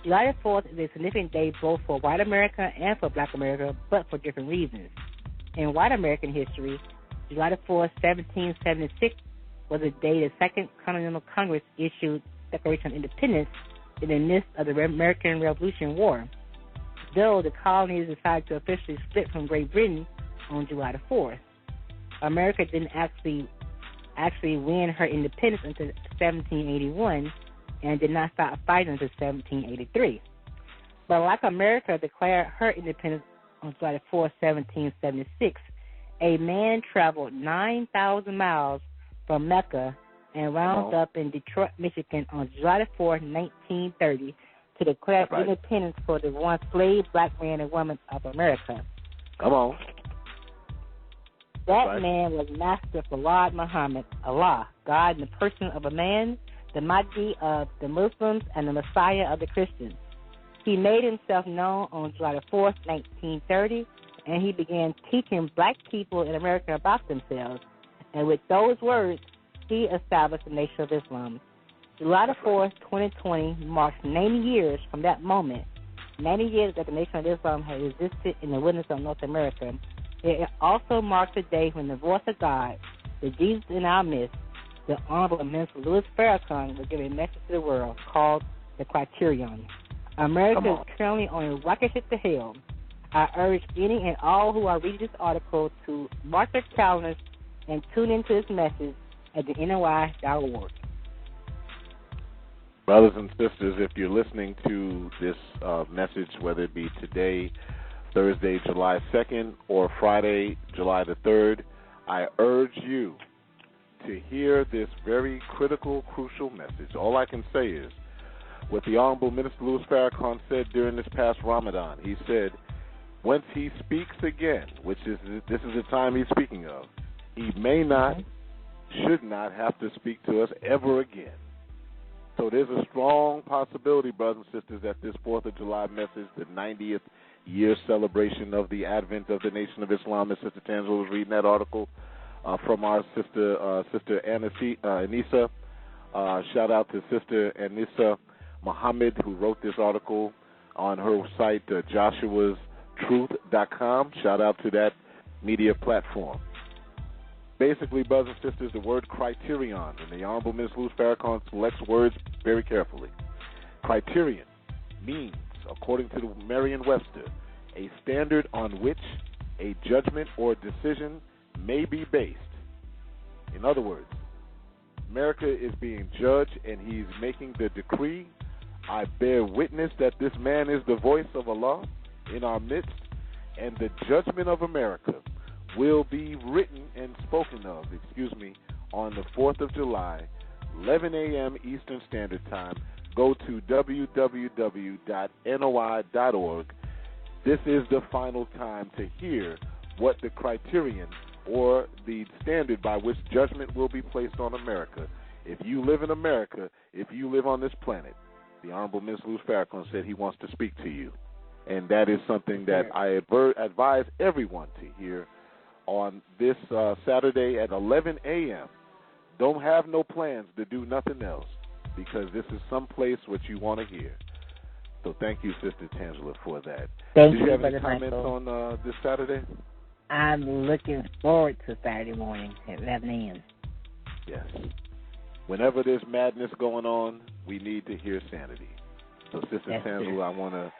July the 4th is a significant day both for white America and for black America, but for different reasons. In white American history, July the 4th, 1776 was the day the Second Continental Congress issued Declaration of Independence in the midst of the American Revolution War. Though the colonies decided to officially split from Great Britain on July the 4th, America didn't actually win her independence until 1781 and did not start fighting until 1783. But like America declared her independence on July the 4th, 1776, a man traveled 9,000 miles from Mecca and wound up in Detroit, Michigan on July the 4th, 1930 to declare independence for the once slave black man and woman of America. Come on. That man was Master Fard Muhammad, Allah, God in the person of a man, the Mahdi of the Muslims and the Messiah of the Christians. He made himself known on July the 4th, 1930, and he began teaching black people in America about themselves. And with those words, he established the Nation of Islam. July the 4th, 2020 marks 90 years from that moment, 90 years that the Nation of Islam has existed in the wilderness of North America. It also marks the day when the voice of God, the Jesus in our midst, the Honorable Minister Louis Farrakhan, will give a message to the world called the Criterion. America is currently on a rocket ship to hell. I urge any and all who are reading this article to mark their calendars and tune into this message at the NOI.org. Brothers and sisters, if you're listening to this message, whether it be today, Thursday, July 2nd, or Friday, July the 3rd, I urge you to hear this very critical, crucial message. All I can say is what the Honorable Minister Louis Farrakhan said during this past Ramadan. He said, once he speaks again, this is the time he's speaking of, he may not, should not have to speak to us ever again. So there's a strong possibility, brothers and sisters, that this 4th of July message, the 90th year celebration of the advent of the Nation of Islam, as Sister Tangela was reading that article from our Sister Anissa. Shout out to Sister Anissa Muhammad, who wrote this article on her site, joshuastruth.com. Shout out to that media platform. Basically, brothers and sisters, the word criterion, and the Honorable Ms. Louis Farrakhan selects words very carefully. Criterion means, according to the Merriam-Webster, a standard on which a judgment or decision may be based. In other words, America is being judged, and he's making the decree, I bear witness that this man is the voice of Allah in our midst, and the judgment of America will be written and spoken of, on the 4th of July, 11 a.m. Eastern Standard Time. Go to www.noi.org. This is the final time to hear what the criterion or the standard by which judgment will be placed on America. If you live in America, if you live on this planet, the Honorable Ms. Louis Farrakhan said he wants to speak to you. And that is something that I advise everyone to hear on this Saturday at 11 a.m. Don't have no plans to do nothing else, because this is someplace what you want to hear. So thank you, Sister Tangela, for that. Did you have any comments on this Saturday? I'm looking forward to Saturday morning at 11 a.m. Yes. Whenever there's madness going on, we need to hear sanity. So, Sister Tangela, I want to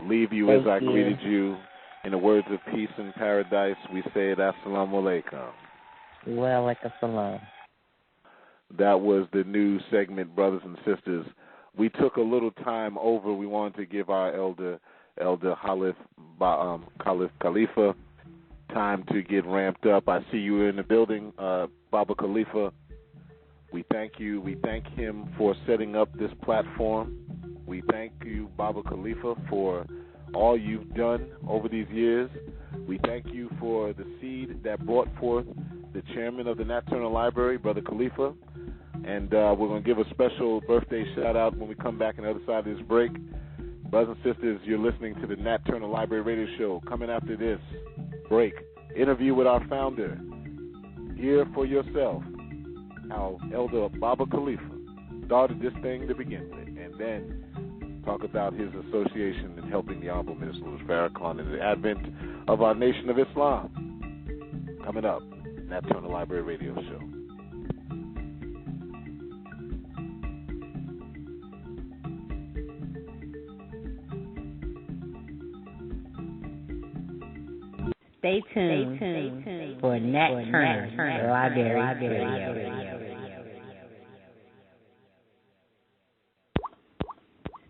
leave you as I greeted you. In the words of peace and paradise, we say it, Assalamu alaikum. Wa alaikum salam. That was the news segment, brothers and sisters. We took a little time over. We wanted to give our elder Halif, Khalifah, time to get ramped up. I see you in the building, Baba Khalifah. We thank you. We thank him for setting up this platform. We thank you, Baba Khalifa, for all you've done over these years. We thank you for the seed that brought forth the chairman of the Nat Turner Library, Brother Khalifa. And we're going to give a special birthday shout-out when we come back on the other side of this break. Brothers and sisters, you're listening to the Nat Turner Library Radio Show. Coming after this break, interview with our founder. Hear for yourself how Elder Baba Khalifa started this thing to begin with, and then talk about his association in helping the Honorable Minister Louis Farrakhan in the advent of our Nation of Islam. Coming up, Nat Turner Library Radio Show. Stay tuned for Nat Turner Library Radio.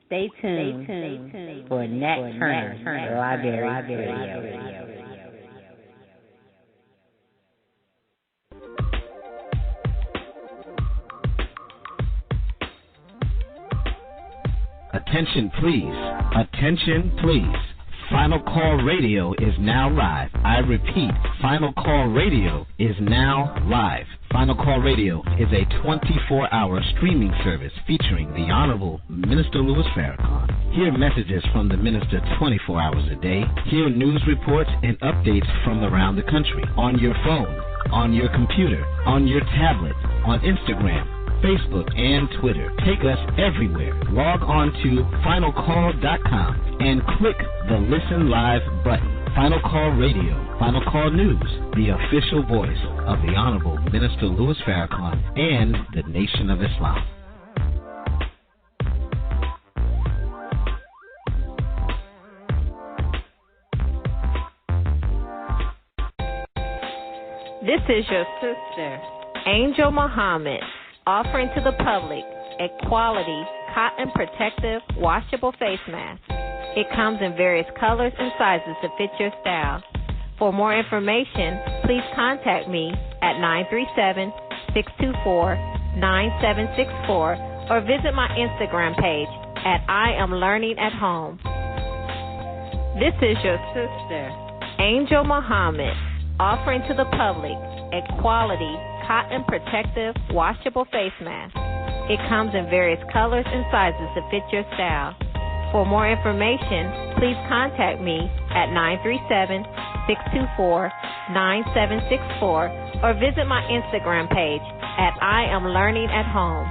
Stay tuned for Nat Turner Library Radio. Attention, please. Attention, please. Final Call Radio is now live. I repeat, Final Call Radio is now live. Final Call Radio is a 24-hour streaming service featuring the Honorable Minister Louis Farrakhan. Hear messages from the minister 24 hours a day. Hear news reports and updates from around the country on your phone, on your computer, on your tablet, on Instagram, Facebook, and Twitter. Take us everywhere. Log on to finalcall.com and click the Listen Live button. Final Call Radio, Final Call News, the official voice of the Honorable Minister Louis Farrakhan and the Nation of Islam. This is your sister, Angel Muhammad, offering to the public a quality cotton protective washable face mask. It comes in various colors and sizes to fit your style. For more information, please contact me at 937-624-9764 or visit my Instagram page at I Am Learning at Home. This is your sister, Angel Muhammad, offering to the public a quality cotton protective washable face mask. It comes in various colors and sizes to fit your style. For more information, please contact me at 937-624-9764 or visit my Instagram page at I Am Learning at Home.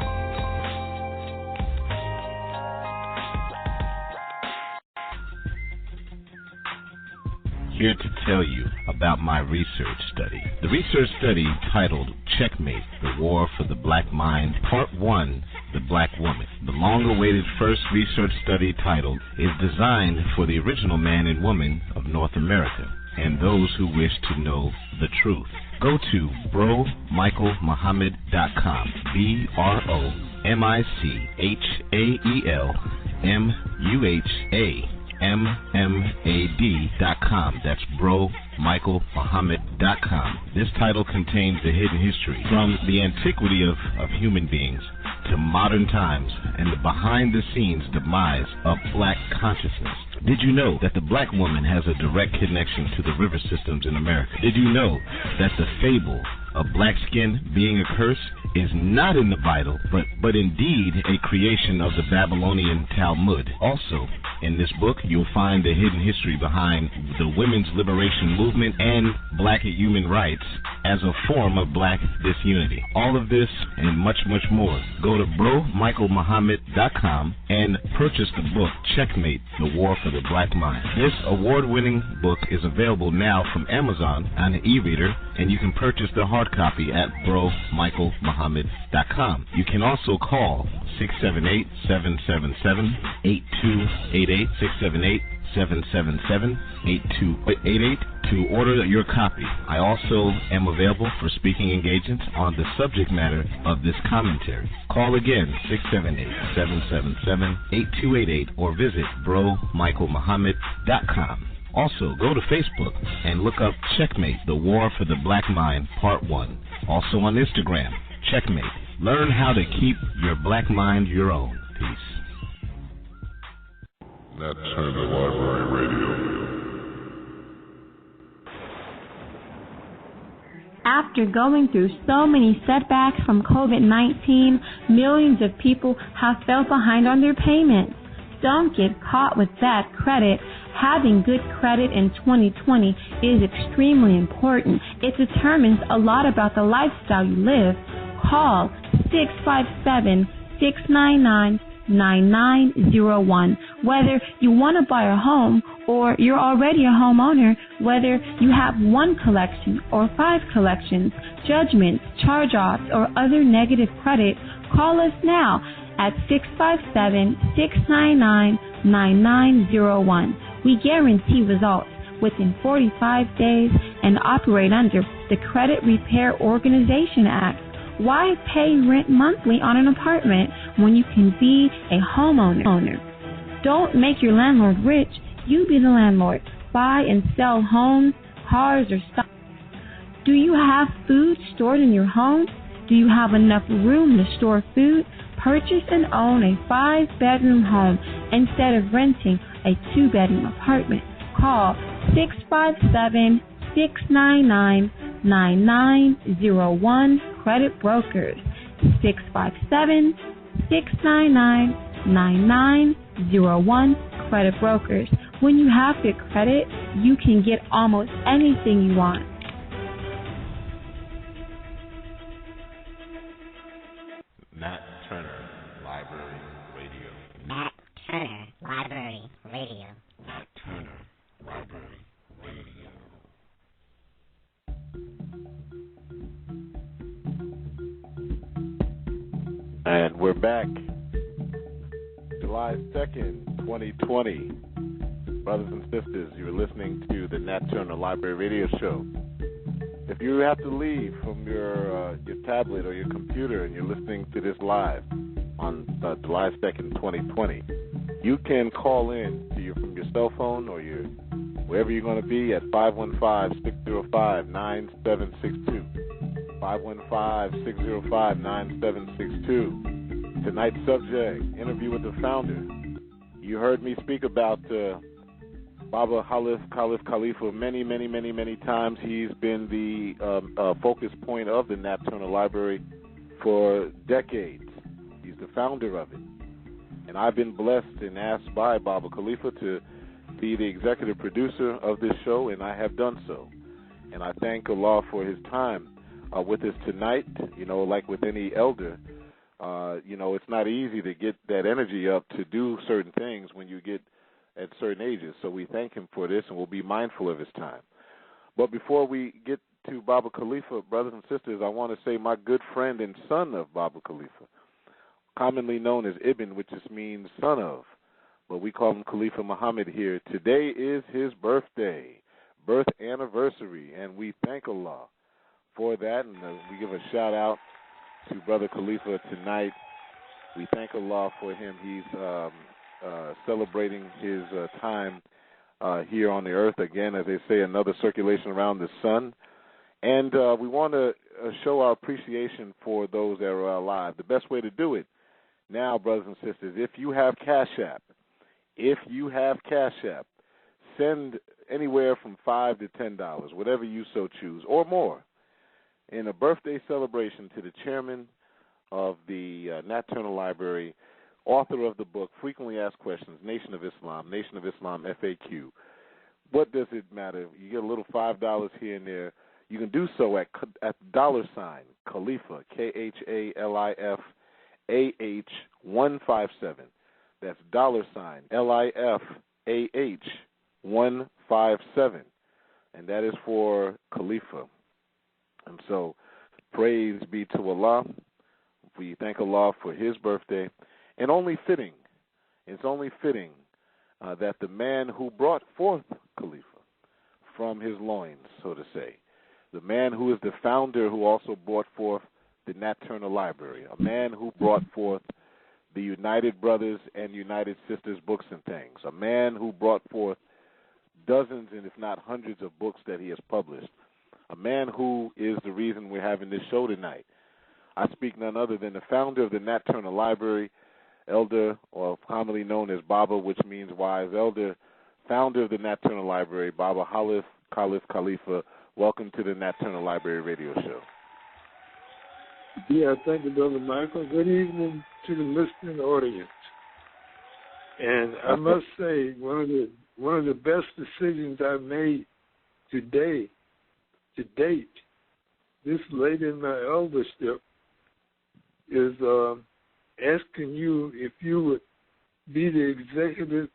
Here to tell you about my research study. The research study titled Checkmate, The War for the Black Mind, Part 1, The Black Woman. The long-awaited first research study titled is designed for the original man and woman of North America and those who wish to know the truth. Go to bromichaelmuhammad.com, BROMichaelMuhammad.com. That's bromichaelmuhammad.com. This title contains the hidden history from the antiquity of human beings to modern times and the behind-the-scenes demise of black consciousness. Did you know that the black woman has a direct connection to the river systems in America? Did you know that the fable of black skin being a curse is not in the Bible, but indeed a creation of the Babylonian Talmud? Also, in this book, you'll find the hidden history behind the women's liberation movement and black human rights as a form of black disunity. All of this and much, much more. Go to bromichaelmuhammad.com and purchase the book, Checkmate, The War for the Black Mind. This award-winning book is available now from Amazon on an e-reader, and you can purchase the hard copy at bromichaelmuhammad.com. You can also call 678-777-8288, 678-777-8288 to order your copy. I also am available for speaking engagements on the subject matter of this commentary. Call again, 678-777-8288, or visit bromichaelmuhammad.com. Also, go to Facebook and look up Checkmate, The War for the Black Mind, Part 1. Also on Instagram, Checkmate. Learn how to keep your black mind your own. Peace. Nat Turner Library Radio. After going through so many setbacks from COVID-19, millions of people have fell behind on their payments. Don't get caught with bad credit. Having good credit in 2020 is extremely important. It determines a lot about the lifestyle you live. Call 657-699-9901. Whether you want to buy a home or you're already a homeowner, whether you have one collection or 5 collections, judgments, charge-offs, or other negative credit, call us now at 657-699-9901. We guarantee results within 45 days and operate under the Credit Repair Organization Act. Why pay rent monthly on an apartment when you can be a homeowner? Don't make your landlord rich. You be the landlord. Buy and sell homes, cars, or stock. Do you have food stored in your home? Do you have enough room to store food? Purchase and own a 5-bedroom home instead of renting a 2-bedroom apartment. call 657-699-9901 Credit Brokers. 657-699-9901 Credit Brokers. When you have good credit, you can get almost anything you want. Nat Turner Library Radio. Nat Turner Library Radio. Nat Turner Library Radio. And we're back. July 2nd, 2020. Brothers and sisters, you're listening to the Nat Turner Library Radio Show. If you have to leave from your tablet or your computer and you're listening to this live on July 2nd, 2020, you can call in to from your cell phone or your wherever you're going to be at 515-605-9762. 515-605-9762. Tonight's subject, interview with the founder. You heard me speak about Baba Halif, Khalifah many times. He's been the focus point of the Nat Turner Library for decades. He's the founder of it. And I've been blessed and asked by Baba Khalifah to be the executive producer of this show, and I have done so. And I thank Allah for his time with us tonight. You know, like with any elder, it's not easy to get that energy up to do certain things when you get at certain ages. So we thank him for this, and we'll be mindful of his time. But before we get to Baba Khalifah, brothers and sisters, I want to say my good friend and son of Baba Khalifah, commonly known as Ibn, which just means son of, but we call him Khalifa Muhammad here. Today is his birthday, birth anniversary, and we thank Allah for that, and we give a shout-out to Brother Khalifa tonight. We thank Allah for him. He's celebrating his time here on the earth. Again, as they say, another circulation around the sun. And we want to show our appreciation for those that are alive. The best way to do it now, brothers and sisters, if you have Cash App, send anywhere from $5 to $10, whatever you so choose, or more, in a birthday celebration to the chairman of the Nat Turner Library, author of the book, Frequently Asked Questions, Nation of Islam FAQ. What does it matter? You get a little $5 here and there. You can do so at $, Khalifah, KHALIF, AH 157. That's $, LIFAH 157. And that is for Khalifa. And so, praise be to Allah. We thank Allah for his birthday. And it's only fitting that the man who brought forth Khalifa from his loins, so to say, the man who is the founder who also brought forth the Nat Turner Library, a man who brought forth the United Brothers and United Sisters books and things, a man who brought forth dozens and if not hundreds of books that he has published, a man who is the reason we're having this show tonight. I speak none other than the founder of the Nat Turner Library, elder, or commonly known as Baba, which means wise elder, founder of the Nat Turner Library, Baba Halif, Khalifa. Welcome to the Nat Turner Library Radio Show. Yeah, thank you, Brother Michael. Good evening to the listening audience. And I must say, one of the best decisions I've made to date, this late in my eldership, is asking you if you would be the executive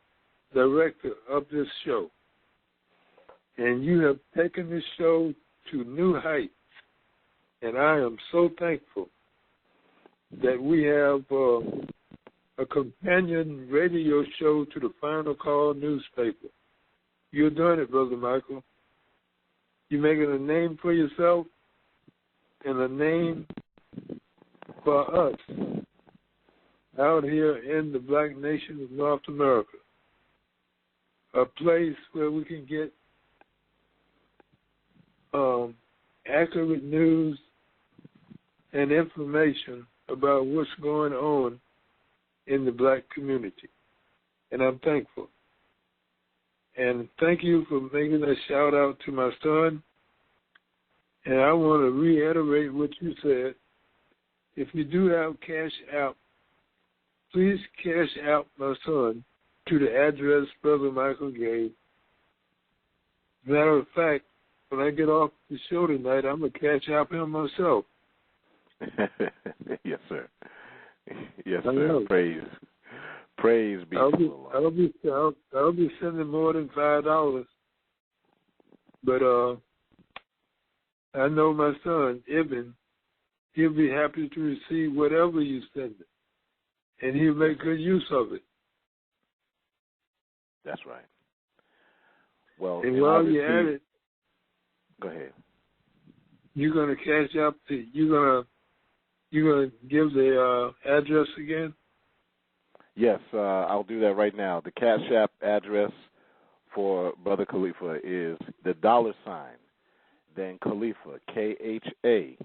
director of this show. And you have taken this show to new heights. And I am so thankful that we have a companion radio show to the Final Call newspaper. You're doing it, Brother Michael. You're making a name for yourself and a name for us out here in the black nation of North America. A place where we can get accurate news and information about what's going on in the black community. And I'm thankful. And thank you for making a shout out to my son. And I want to reiterate what you said. If you do have cash out, please cash out my son to the address Brother Michael gave. Matter of fact, when I get off the show tonight, I'm going to cash out him myself. Yes, sir. Yes, sir. Praise be to the Lord. I'll be sending more than $5. But I know my son, Ibn, he'll be happy to receive whatever you send him. And he'll make good use of it. That's right. Well, and while you're at it, go ahead. You're gonna cash out you're gonna give the address again? Yes, I'll do that right now. The Cash App address for Brother Khalifa is the $, then Khalifa, Khalif, A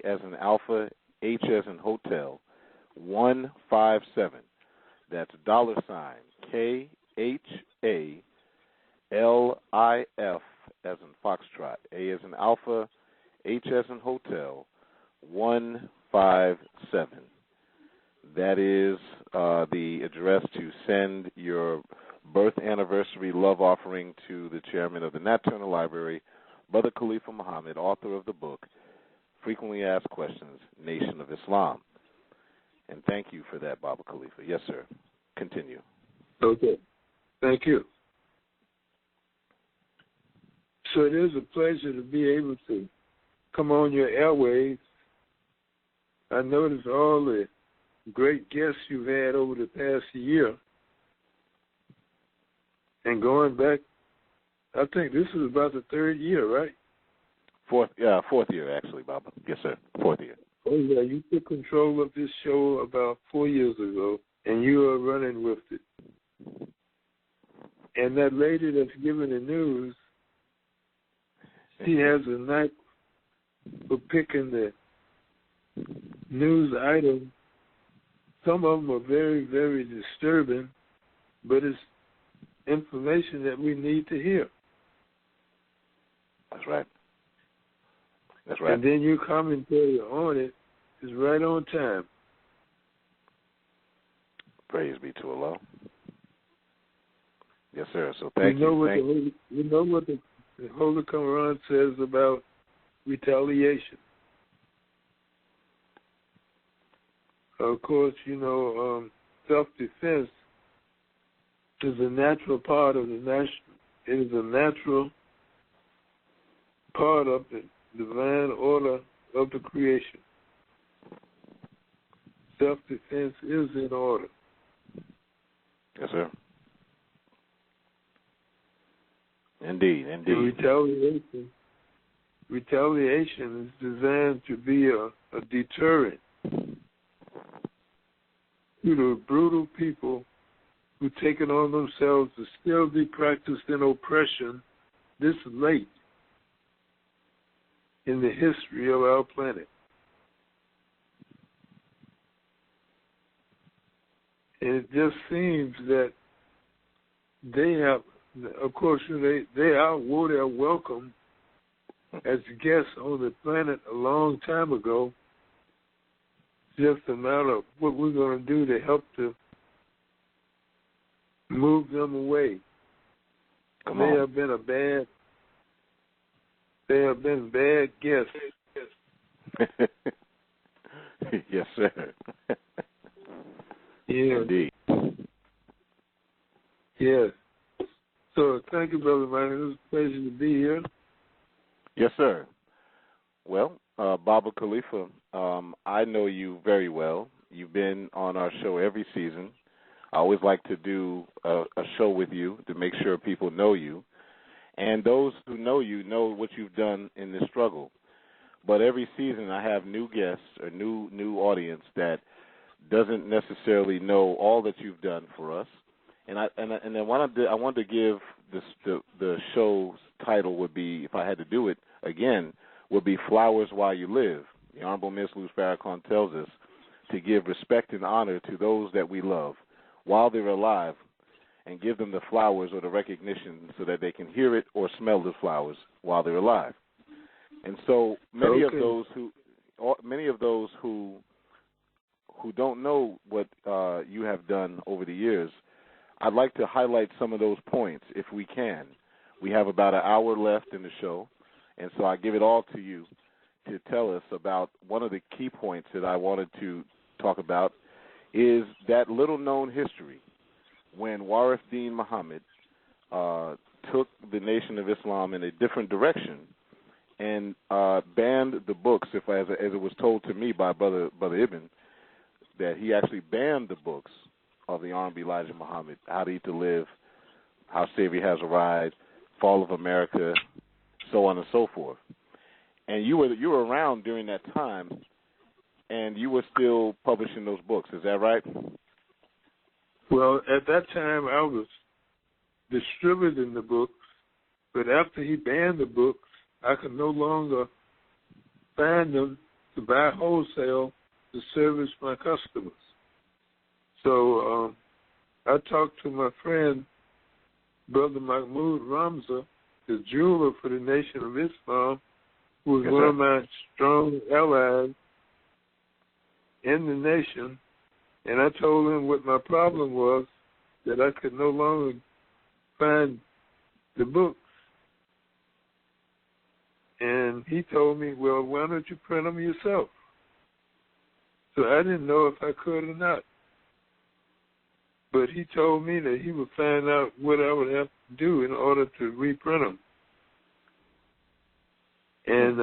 as in Alpha, H as in Hotel, 157. That's $, Khalif, as in Foxtrot, A as in Alpha, H as in Hotel, 157. That is the address to send your birth anniversary love offering to the chairman of the Nat Turner Library, Brother Khalifah Muhammad, author of the book, Frequently Asked Questions, Nation of Islam. And thank you for that, Baba Khalifa. Yes, sir. Continue. Okay. Thank you. So it is a pleasure to be able to come on your airwaves. I noticed all the great guests you've had over the past year. And going back, I think this is about the third year, right? Fourth year, actually, Baba. Yes, sir. Fourth year. Oh, yeah, you took control of this show about 4 years ago, and you are running with it. And that lady that's giving the news, she has a knife for picking the news items. Some of them are very, very disturbing, but it's information that we need to hear. That's right. That's right. And then your commentary on it is right on time. Praise be to Allah. Yes, sir. So thank you. You know what the Holy Quran says about retaliation. Of course, self-defense is a natural part of it is a natural part of the divine order of the creation. Self-defense is in order. Yes, sir. Indeed. Retaliation is designed to be a deterrent to the brutal people who take it on themselves to still be practiced in oppression this late in the history of our planet. And it just seems that they have, of course, they outwore their welcome as guests on the planet a long time ago. Just a matter of what we're going to do to help to move them away. They have been bad guests. Yes, sir. Yeah. Indeed. Yes. So thank you, Brother Mike. It was a pleasure to be here. Yes, sir. Well, Baba Khalifa, I know you very well. You've been on our show every season. I always like to do a show with you to make sure people know you. And those who know you know what you've done in this struggle. But every season I have new guests or new audience that doesn't necessarily know all that you've done for us. And I wanted to give the show's title would be, if I had to do it again, would be Flowers While You Live. The Honorable Ms. Luz Farrakhan tells us to give respect and honor to those that we love while they're alive, and give them the flowers or the recognition so that they can hear it or smell the flowers while they're alive. And so many of those who don't know what you have done over the years, I'd like to highlight some of those points if we can. We have about an hour left in the show, and so I give it all to you to tell us about one of the key points that I wanted to talk about is that little-known history when Warith Deen Muhammad took the Nation of Islam in a different direction and banned the books, as it was told to me by Brother Ibn, that he actually banned the books of the Honorable Elijah Muhammad, How to Eat to Live, How Slavery Has Arrived, Fall of America, so on and so forth. And you were around during that time, and you were still publishing those books. Is that right? Well, at that time, I was distributing the books, but after he banned the books, I could no longer find them to buy wholesale to service my customers. So I talked to my friend, Brother Mahmoud Ramza, the jeweler for the Nation of Islam, who was one of my strong allies in the nation, and I told him what my problem was, that I could no longer find the books. And he told me, well, why don't you print them yourself? So I didn't know if I could or not. But he told me that he would find out what I would have to do in order to reprint them. And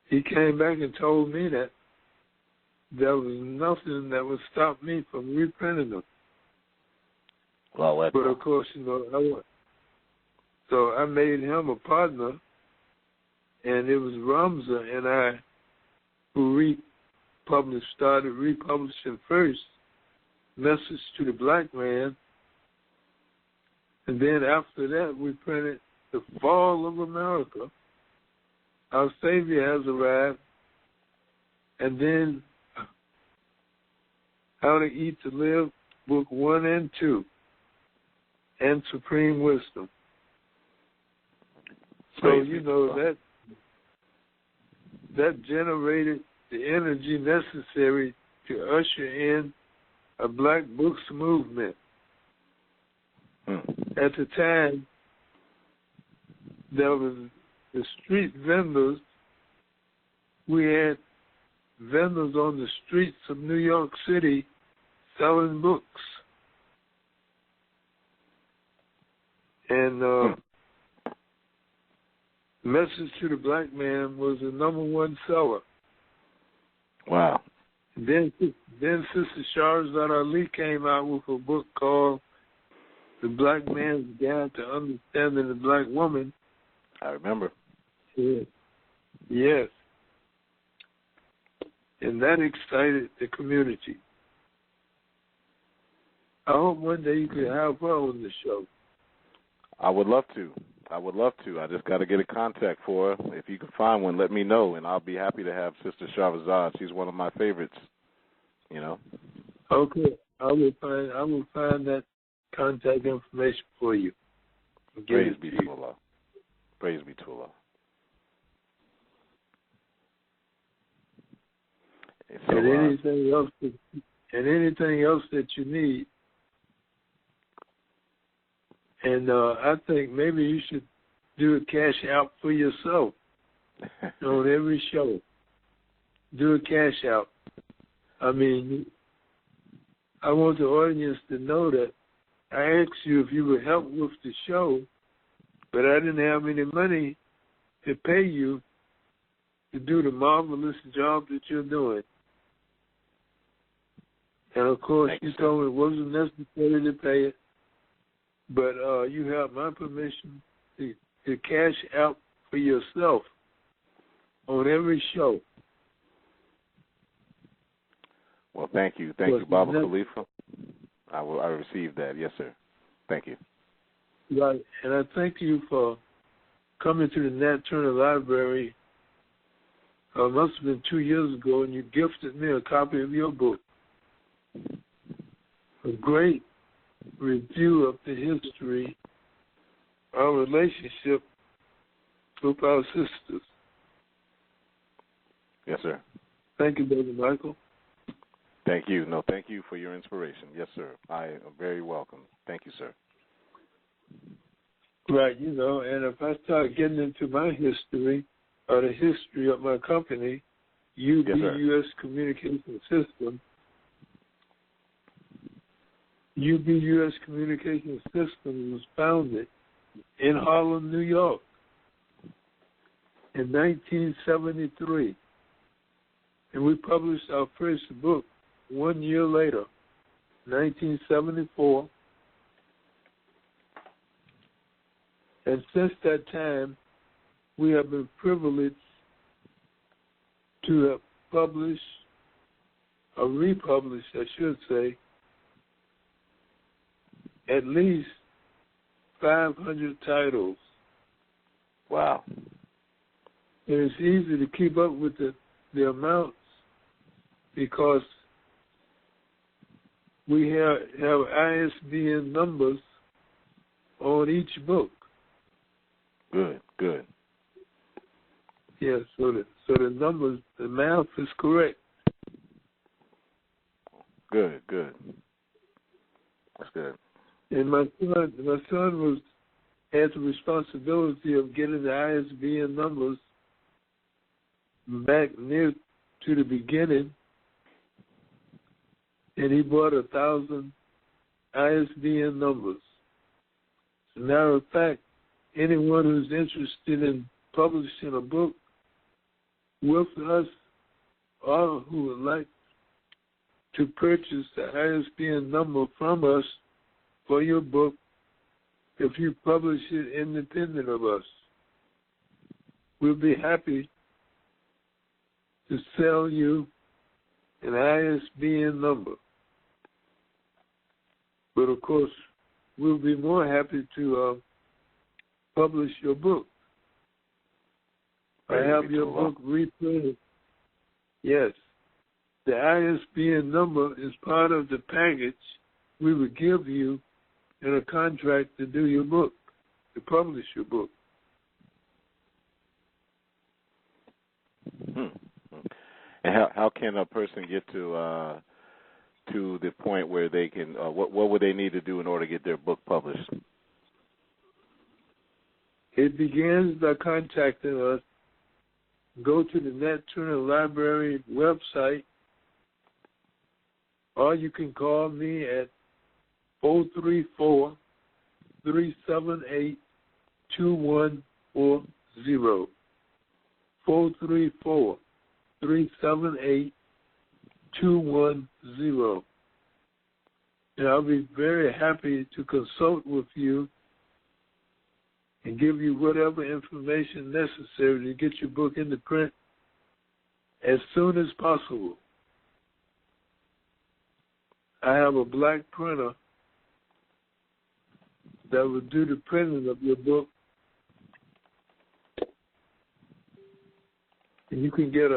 he came back and told me that there was nothing that would stop me from reprinting them. Well, but of course, so I made him a partner, and it was Ramza and I who started republishing first Message to the Black Man, and then after that we printed The Fall of America, Our Savior Has Arrived, and then How to Eat to Live, Book 1 and 2, and Supreme Wisdom. So, you know, that generated the energy necessary to usher in a black books movement. At the time, there was the street vendors. We had vendors on the streets of New York City selling books. And Message to the Black Man was the #1 seller. Wow. Then Sister Shahrazad Ali came out with a book called The Black Man's Guide to Understanding the Black Woman. I remember. Yes. And that excited the community. I hope one day you could have her on the show. I would love to. I just got to get a contact for her. If you can find one, let me know, and I'll be happy to have Sister Shahrazad. She's one of my favorites, you know. Okay. I will find that contact information for you. Praise be to Allah. Praise be to Allah. So, and anything else that you need. And I think maybe you should do a cash out for yourself on every show. Do a cash out. I mean, I want the audience to know that I asked you if you would help with the show, but I didn't have any money to pay you to do the marvelous job that you're doing. And, of course, you told me it wasn't necessary to pay it. But you have my permission to cash out for yourself on every show. Well, thank you. Thank you, Baba Khalifa. I received that. Yes, sir. Thank you. Right. And I thank you for coming to the Nat Turner Library. It must have been 2 years ago, and you gifted me a copy of your book. a great review of the history, our relationship with our sisters. Yes, sir. Thank you, Brother Michael. Thank you. No, thank you for your inspiration. Yes, sir. I am very welcome. Thank you, sir. Right, and if I start getting into my history, or the history of my company, U.B.U.S Communication System, U.B.U.S Communication System was founded in Harlem, New York in 1973. And we published our first book 1 year later, 1974. And since that time, we have been privileged to have published, or republished, I should say, at least 500 titles. Wow. And it's easy to keep up with the amounts because we have ISBN numbers on each book. Good. Yes, so the numbers, the math is correct. Good. That's good. And my son had the responsibility of getting the ISBN numbers back near to the beginning, and he bought 1,000 ISBN numbers. As a matter of fact, anyone who's interested in publishing a book with us or who would like to purchase the ISBN number from us for your book, if you publish it independent of us, we'll be happy to sell you an ISBN number. But of course, we'll be more happy to publish your book. I have your book reprinted. Yes. The ISBN number is part of the package we would give you in a contract to do your book, to publish your book. And how can a person get to the point where they can? What would they need to do in order to get their book published? It begins by contacting us. Go to the Nat Turner Library website, or you can call me at 434-378-2140. 434-378-2140. And I'll be very happy to consult with you and give you whatever information necessary to get your book into print as soon as possible. I have a black printer that will do the printing of your book. And you can get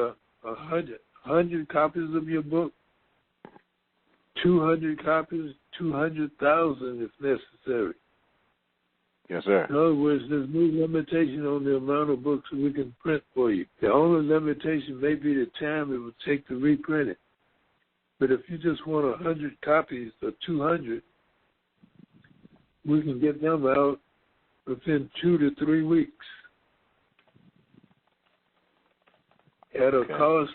100 copies of your book, 200 copies, 200,000 if necessary. Yes, sir. In other words, there's no limitation on the amount of books we can print for you. The only limitation may be the time it would take to reprint it. But if you just want 100 copies or 200, we can get them out within 2 to 3 weeks at a cost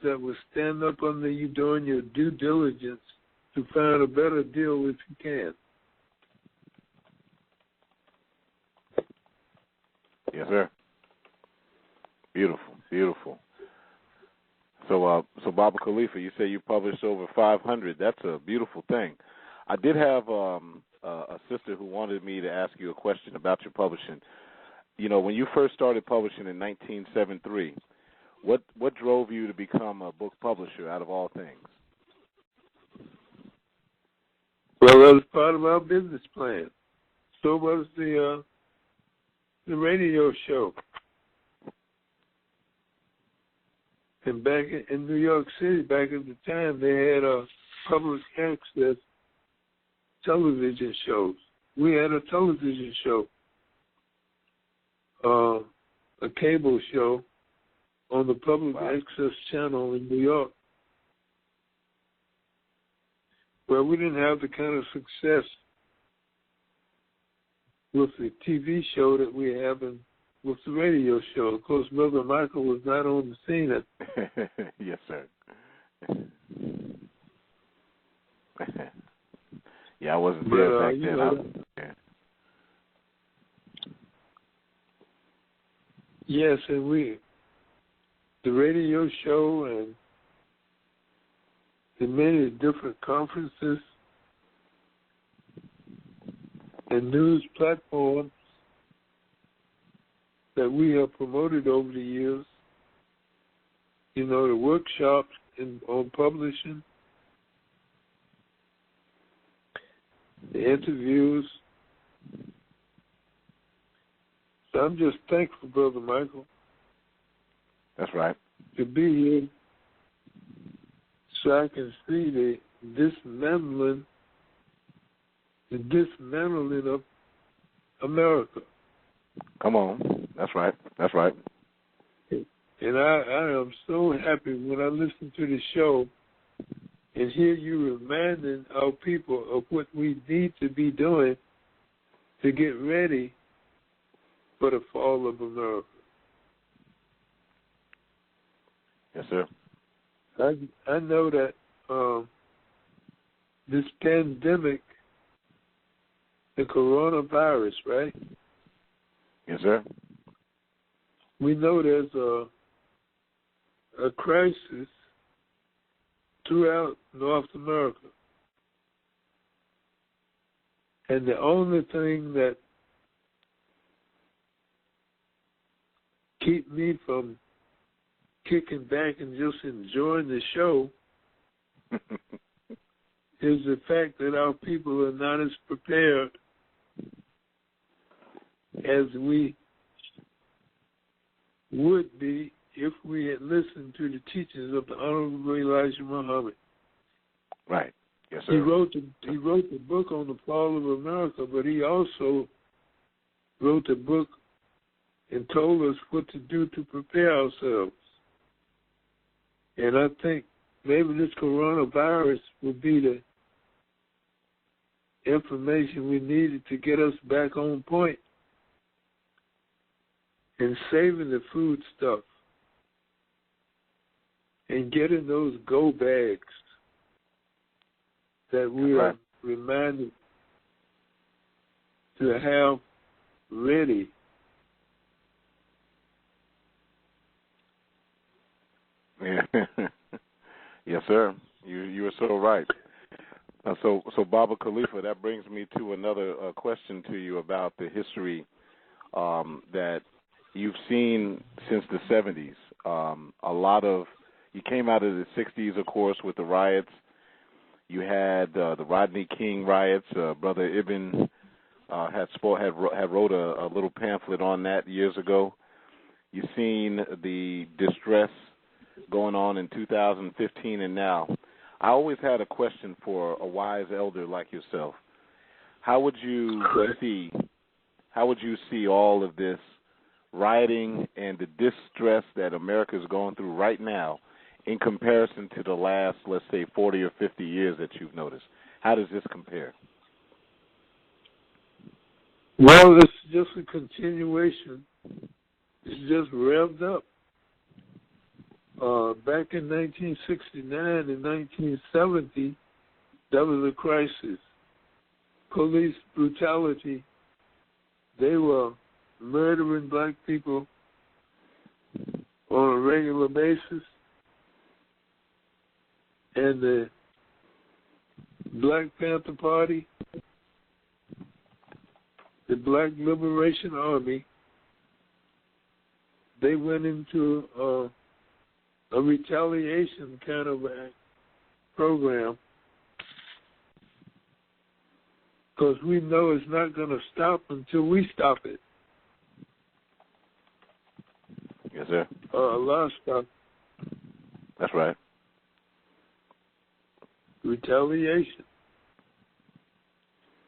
that will stand up under you doing your due diligence to find a better deal if you can. Yes, sir. Beautiful. So Baba Khalifa, you say you published over 500. That's a beautiful thing. I did have a sister who wanted me to ask you a question about your publishing. You know, when you first started publishing in 1973, what drove you to become a book publisher out of all things? Well, that was part of our business plan. So was the radio show. And back in New York City, back at the time, they had public access television shows. We had a television show, a cable show on the public access channel in New York, where we didn't have the kind of success with the TV show that we have with the radio show. Of course, Brother Michael was not on the scene at. Yes, sir. Yeah, I wasn't there back then. Yes, and the radio show and the many different conferences and news platforms that we have promoted over the years, the workshops on publishing, the interviews. So I'm just thankful, Brother Michael. That's right. To be here so I can see the dismantling of America. Come on. That's right. That's right. And I am so happy when I listen to the show and hear you reminding our people of what we need to be doing to get ready for the fall of America. Yes, sir. I know that this pandemic, the coronavirus, right? Yes, sir. We know there's a crisis throughout North America. And the only thing that keep me from kicking back and just enjoying the show is the fact that our people are not as prepared as we would be if we had listened to the teachings of the Honorable Elijah Muhammad. Right. Yes, sir. He wrote the book on the fall of America, but he also wrote the book and told us what to do to prepare ourselves. And I think maybe this coronavirus will be the information we needed to get us back on point and saving the food stuff and getting those go bags that we are reminded to have ready. Yeah. Yes, sir. You are so right. So Baba Khalifa, that brings me to another question to you about the history that you've seen since the 70s. You came out of the 60s, of course, with the riots. You had the Rodney King riots. Brother Ibn had wrote a little pamphlet on that years ago. You've seen the distress going on in 2015 and now. I always had a question for a wise elder like yourself. How would you see all of this rioting and the distress that America is going through right now in comparison to the last, let's say, 40 or 50 years that you've noticed? How does this compare? Well, it's just a continuation. It's just revved up. Back in 1969 and 1970, that was a crisis. Police brutality. They were murdering black people on a regular basis. And the Black Panther Party, the Black Liberation Army, they went into a retaliation kind of a program because we know it's not going to stop until we stop it. Yes, sir. A lot of stuff. That's right. Retaliation.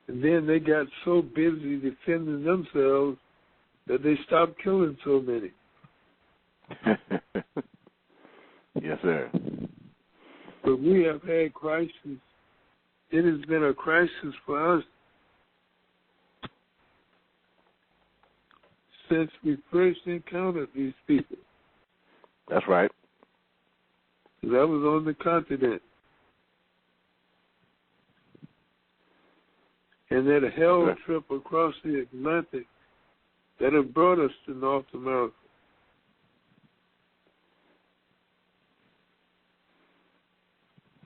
And then they got so busy defending themselves that they stopped killing so many. Yes, sir. But we have had crises. It has been a crisis for us since we first encountered these people. That's right. That was on the continent. And that hell trip across the Atlantic that have brought us to North America.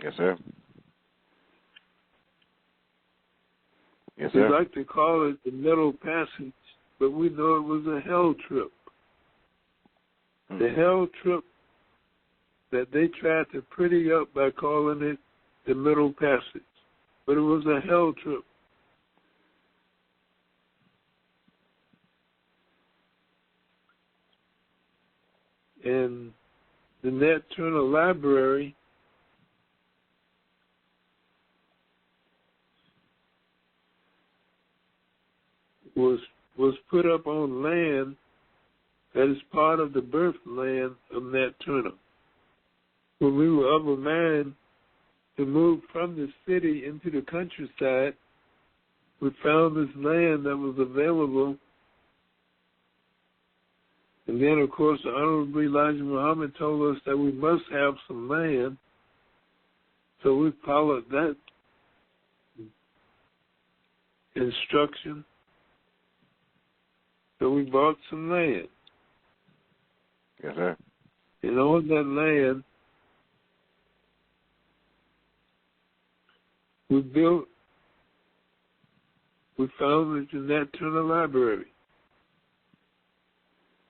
Yes, sir. Yes, sir. We like to call it the Middle Passage, but we know it was a hell trip. The hell trip that they tried to pretty up by calling it the Middle Passage. But it was a hell trip. And the Nat Turner Library was put up on land that is part of the birthland of Nat Turner. When we were of a mind to move from the city into the countryside, we found this land that was available. And then, of course, the Honorable Elijah Muhammad told us that we must have some land. So we followed that instruction. So we bought some land. Yes, sir. And on that land, we founded the Nat Turner Library.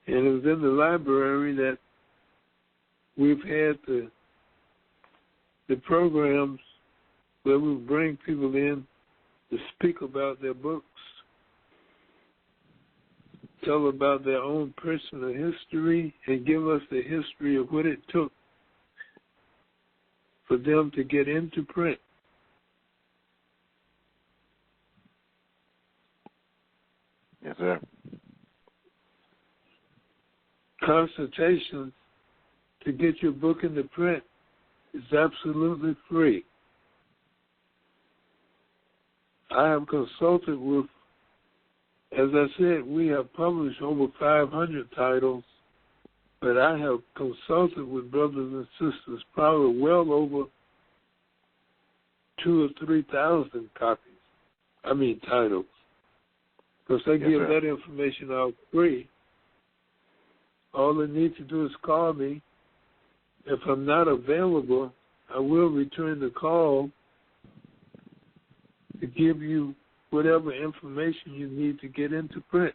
And it was in the library that we've had the programs where we bring people in to speak about their books, tell about their own personal history, and give us the history of what it took for them to get into print. Yes, sir. Consultation to get your book into print is absolutely free. I have consulted with, as I said, we have published over 500 titles, but I have consulted with brothers and sisters, probably well over 2,000 or 3,000 titles. Because they give that information out free. All they need to do is call me. If I'm not available, I will return the call to give you whatever information you need to get into print.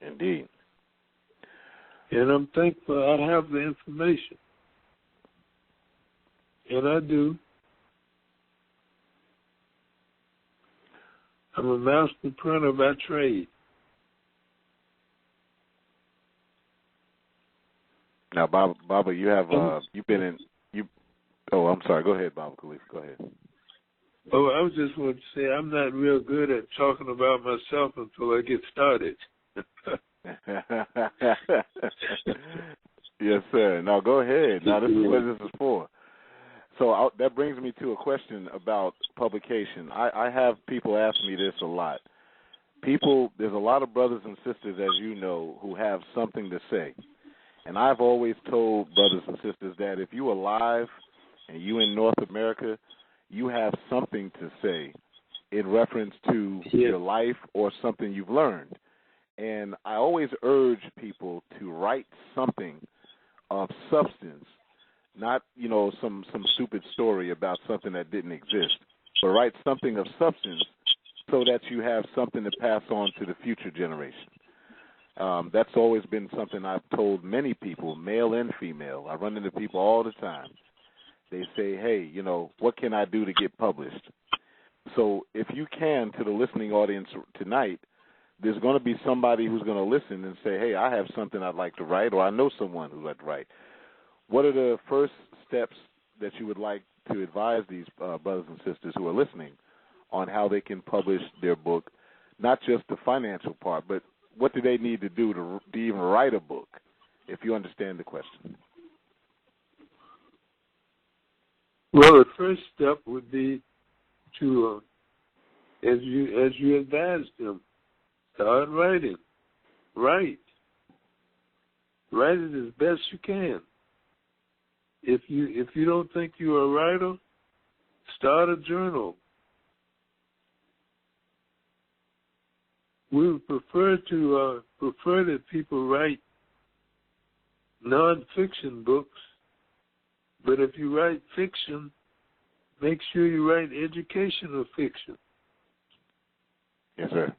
Indeed. And I'm thankful I have the information. And I do. I'm a master printer by trade. Now, Baba, you have you've been in you. Oh, I'm sorry. Go ahead, Baba Khalif. Go ahead. Oh, I was just going to say I'm not real good at talking about myself until I get started. Yes, sir. Now, go ahead. Now, this is what this is for. So that brings me to a question about publication. I have people ask me this a lot. There's a lot of brothers and sisters, as you know, who have something to say. And I've always told brothers and sisters that if you're alive and you in North America, you have something to say in reference to your life or something you've learned. And I always urge people to write something of substance, not, some stupid story about something that didn't exist, but write something of substance so that you have something to pass on to the future generation. That's always been something I've told many people, male and female. I run into people all the time. They say, hey, what can I do to get published? So if you can, to the listening audience tonight, there's going to be somebody who's going to listen and say, hey, I have something I'd like to write, or I know someone who'd like to write. What are the first steps that you would like to advise these brothers and sisters who are listening on how they can publish their book, not just the financial part, but what do they need to do to even write a book, if you understand the question? Well, the first step would be to, as you advised them, start writing. Write it as best you can. If you don't think you're a writer, start a journal. We would prefer that people write non-fiction books, but if you write fiction, make sure you write educational fiction. Yes, sir.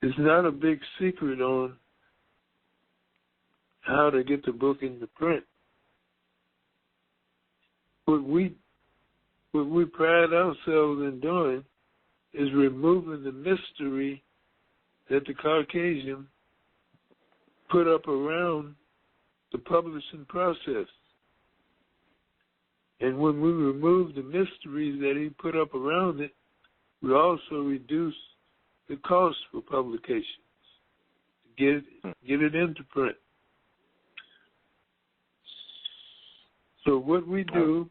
It's not a big secret on how to get the book into print. What we pride ourselves in doing is removing the mystery that the Caucasian put up around the publishing process. And when we remove the mysteries that he put up around it, we also reduce the cost for publications to get it into print. So what we do,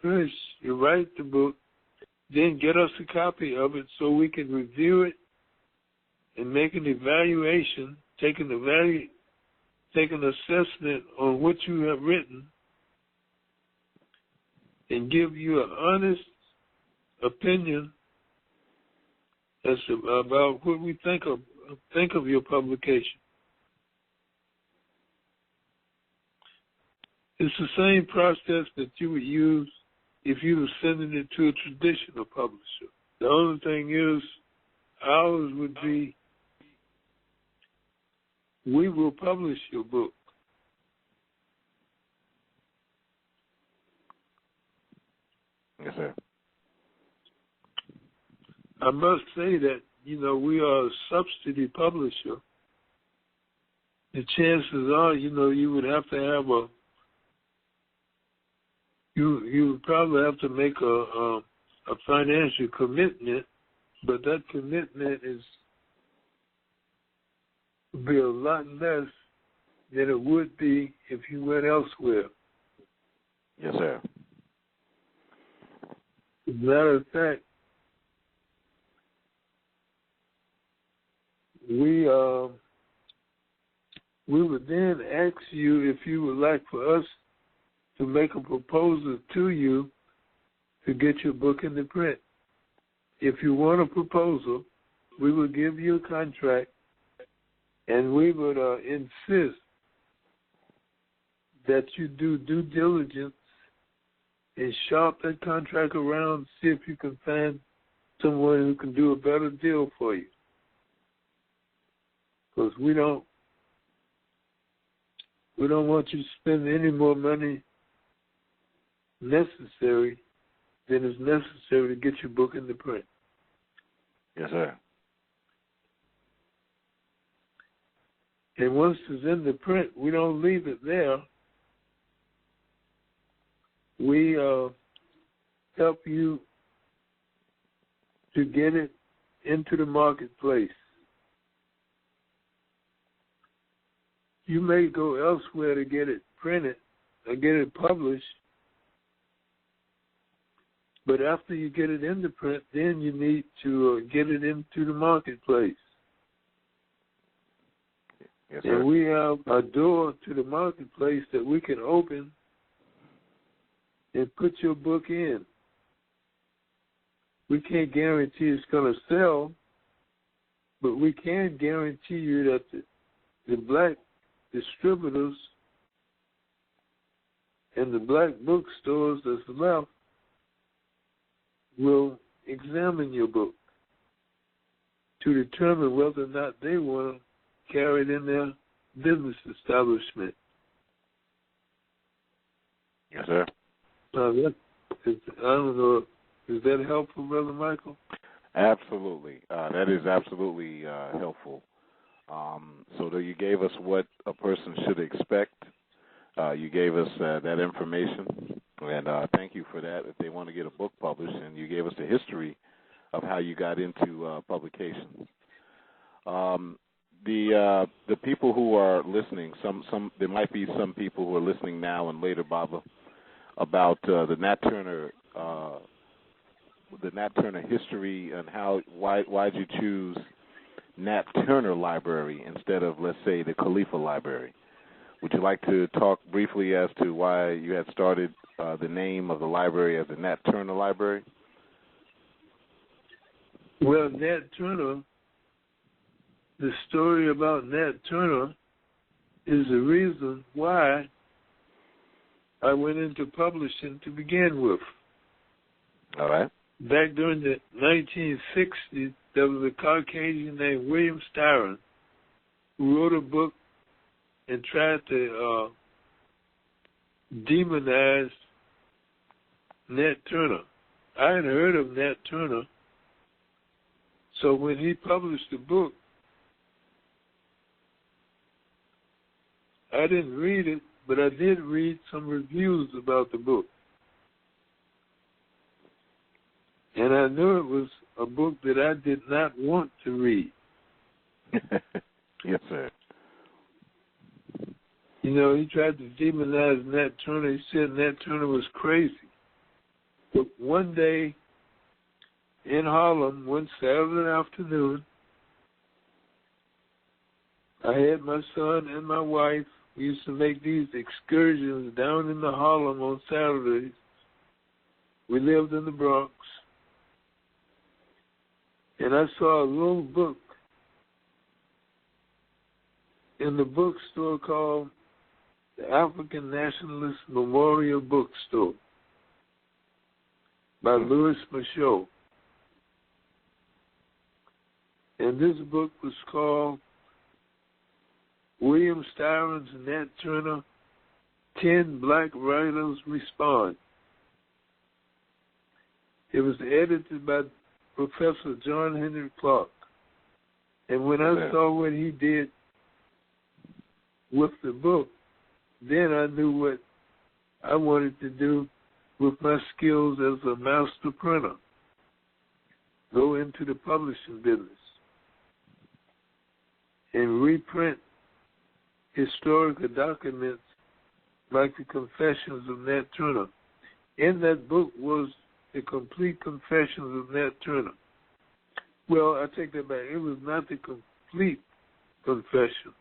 first you write the book, then get us a copy of it so we can review it and make an evaluation, take an assessment on what you have written, and give you an honest opinion as to, about what we think of your publication. It's the same process that you would use if you were sending it to a traditional publisher. The only thing is, ours would be, we will publish your book. Yes, sir. I must say that, we are a subsidy publisher. The chances are, you would have to have you would probably have to make a financial commitment, but that commitment would be a lot less than it would be if you went elsewhere. Yes, sir. As a matter of fact, we would then ask you if you would like for us to make a proposal to you to get your book into print. If you want a proposal, we will give you a contract, and we would insist that you do due diligence and shop that contract around, see if you can find someone who can do a better deal for you. Because we don't want you to spend any more money necessary than is necessary to get your book into print. Yes, sir. And once it's in the print, we don't leave it there. We help you to get it into the marketplace. You may go elsewhere to get it printed or get it published, but after you get it into print, then you need to get it into the marketplace. Yes, sir. And we have a door to the marketplace that we can open and put your book in. We can't guarantee it's going to sell, but we can guarantee you that the black distributors and the black bookstores that's left will examine your book to determine whether or not they want to carry it in their business establishment. Yes, sir. I don't know. Is that helpful, Brother Michael? Absolutely. That is absolutely helpful. So you gave us what a person should expect. You gave us that information, and thank you for that. If they want to get a book published, and you gave us the history of how you got into publication. The people who are listening, there might be some people who are listening now and later, Baba, about the Nat Turner history and why'd you choose Nat Turner Library instead of, let's say, the Khalifah Library. Would you like to talk briefly as to why you had started the name of the library as the Nat Turner Library? Well, Nat Turner, the story about Nat Turner is the reason why I went into publishing to begin with. All right. Back during the 1960s, there was a Caucasian named William Styron who wrote a book and tried to demonize Nat Turner. I had heard of Nat Turner, so when he published the book, I didn't read it, but I did read some reviews about the book. And I knew it was a book that I did not want to read. Yes, sir. You know, he tried to demonize Nat Turner. He said Nat Turner was crazy. But one day in Harlem, one Saturday afternoon, I had my son and my wife. We used to make these excursions down in the Harlem on Saturdays. We lived in the Bronx. And I saw a little book in the bookstore called the African Nationalist Memorial Bookstore by Louis Michaud. And this book was called William Styron's Nat Turner, 10 Black Writers Respond. It was edited by Professor John Henry Clark. And when I saw what he did with the book, then I knew what I wanted to do with my skills as a master printer. Go into the publishing business and reprint historical documents like the Confessions of Nat Turner. In that book was the complete Confessions of Nat Turner. Well, I take that back. It was not the complete Confessions,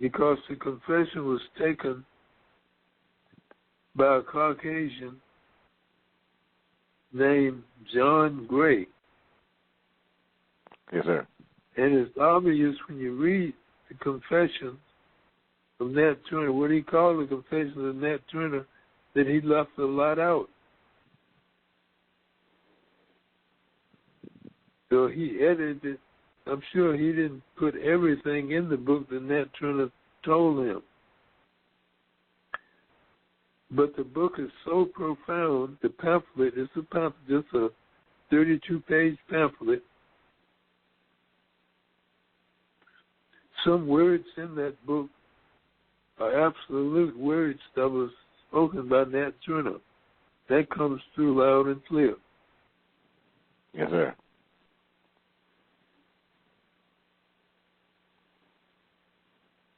because the confession was taken by a Caucasian named John Gray. Yes, sir. And it's obvious when you read the Confessions of Nat Turner, what he called the Confessions of Nat Turner, that he left a lot out. So he edited it. I'm sure he didn't put everything in the book that Nat Turner told him. But the book is so profound, the pamphlet is a pamphlet, just a 32-page pamphlet. Some words in that book are absolute words that was spoken by Nat Turner. That comes through loud and clear. Yes, sir.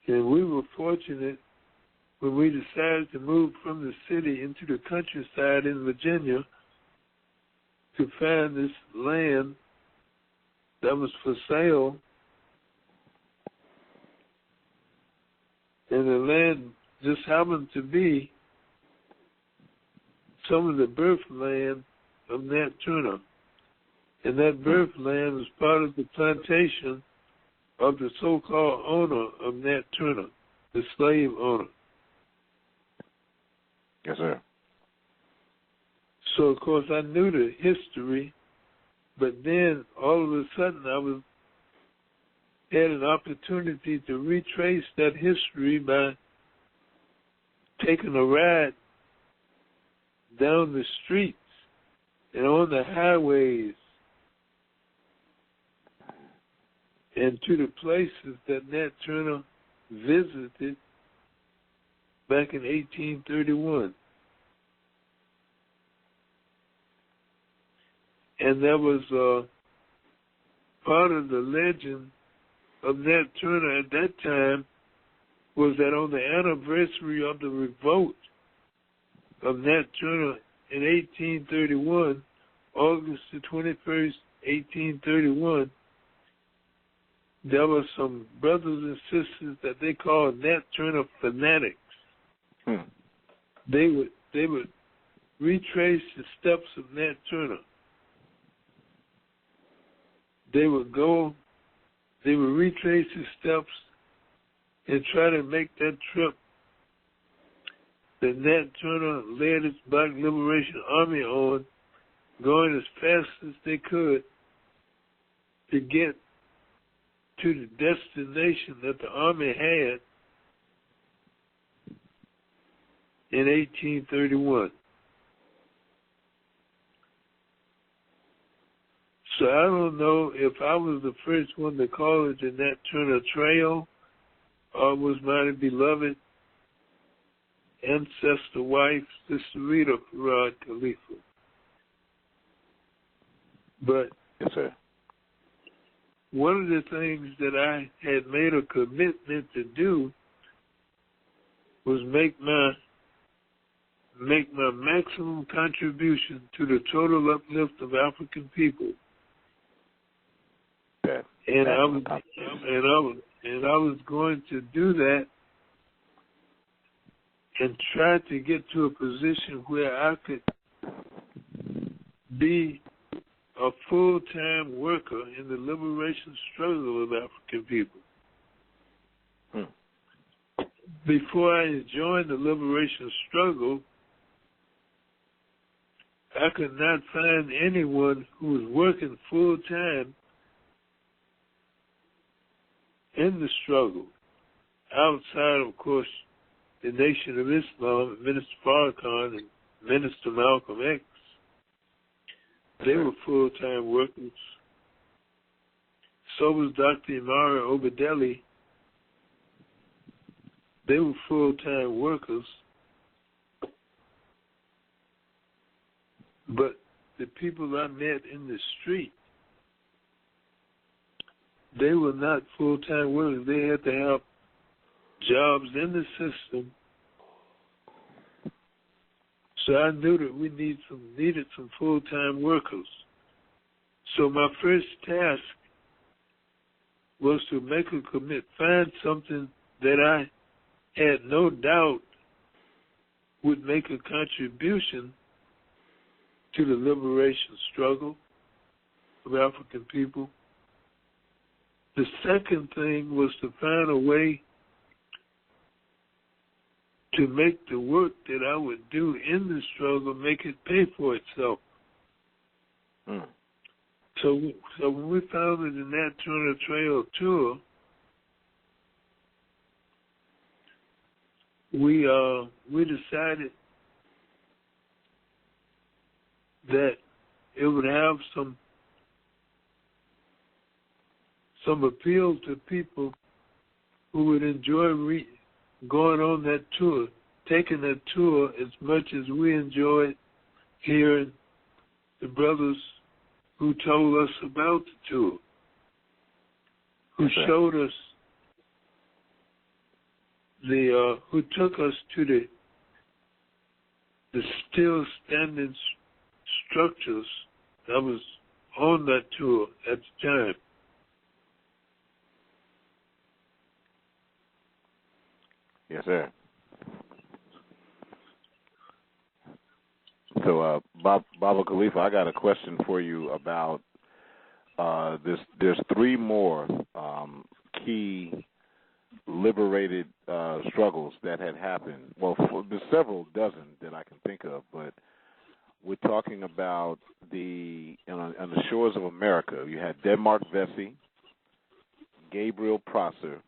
And we were fortunate when we decided to move from the city into the countryside in Virginia to find this land that was for sale. And the land just happened to be some of the birthland of Nat Turner. And that birthland was part of the plantation of the so-called owner of Nat Turner, the slave owner. Yes, sir. So, of course, I knew the history, but then all of a sudden I had an opportunity to retrace that history by taking a ride down the streets and on the highways and to the places that Nat Turner visited back in 1831. And that was part of the legend of Nat Turner at that time, was that on the anniversary of the revolt of Nat Turner in 1831, August the 21st, 1831, there were some brothers and sisters that they called Nat Turner fanatics. They would retrace the steps of Nat Turner. They would retrace the steps and try to make that trip that Nat Turner led his Black Liberation Army on, going as fast as they could to get to the destination that the Army had in 1831. So I don't know if I was the first one to call it the Nat Turner Trail, or was my beloved ancestor wife, Sister Rita Farad Khalifah. But yes, sir. One of the things that I had made a commitment to do was make my maximum contribution to the total uplift of African people. And I was going to do that and try to get to a position where I could be a full-time worker in the liberation struggle of African people. Before I joined the liberation struggle, I could not find anyone who was working full-time in the struggle, outside, of course, the Nation of Islam, Minister Farrakhan and Minister Malcolm X. They were full-time workers. So was Dr. Imari Obadeli. They were full-time workers. But the people I met in the street, they were not full-time workers. They had to have jobs in the system. So I knew that we needed some full-time workers. So my first task was to make a commit, find something that I had no doubt would make a contribution to the liberation struggle of African people. The second thing was to find a way to make the work that I would do in the struggle, make it pay for itself. So when we founded the Nat Turner Trail Tour, we decided that it would have some appeal to people who would enjoy going on that tour, taking that tour as much as we enjoyed hearing the brothers who told us about the tour, who showed us who took us to the still standing structures that was on that tour at the time. Yes, sir. So, Baba Khalifa, I got a question for you about there's three more key liberated struggles that had happened. Well, there's several dozen that I can think of, but we're talking about on the shores of America. You had Denmark Vesey, Gabriel Prosser.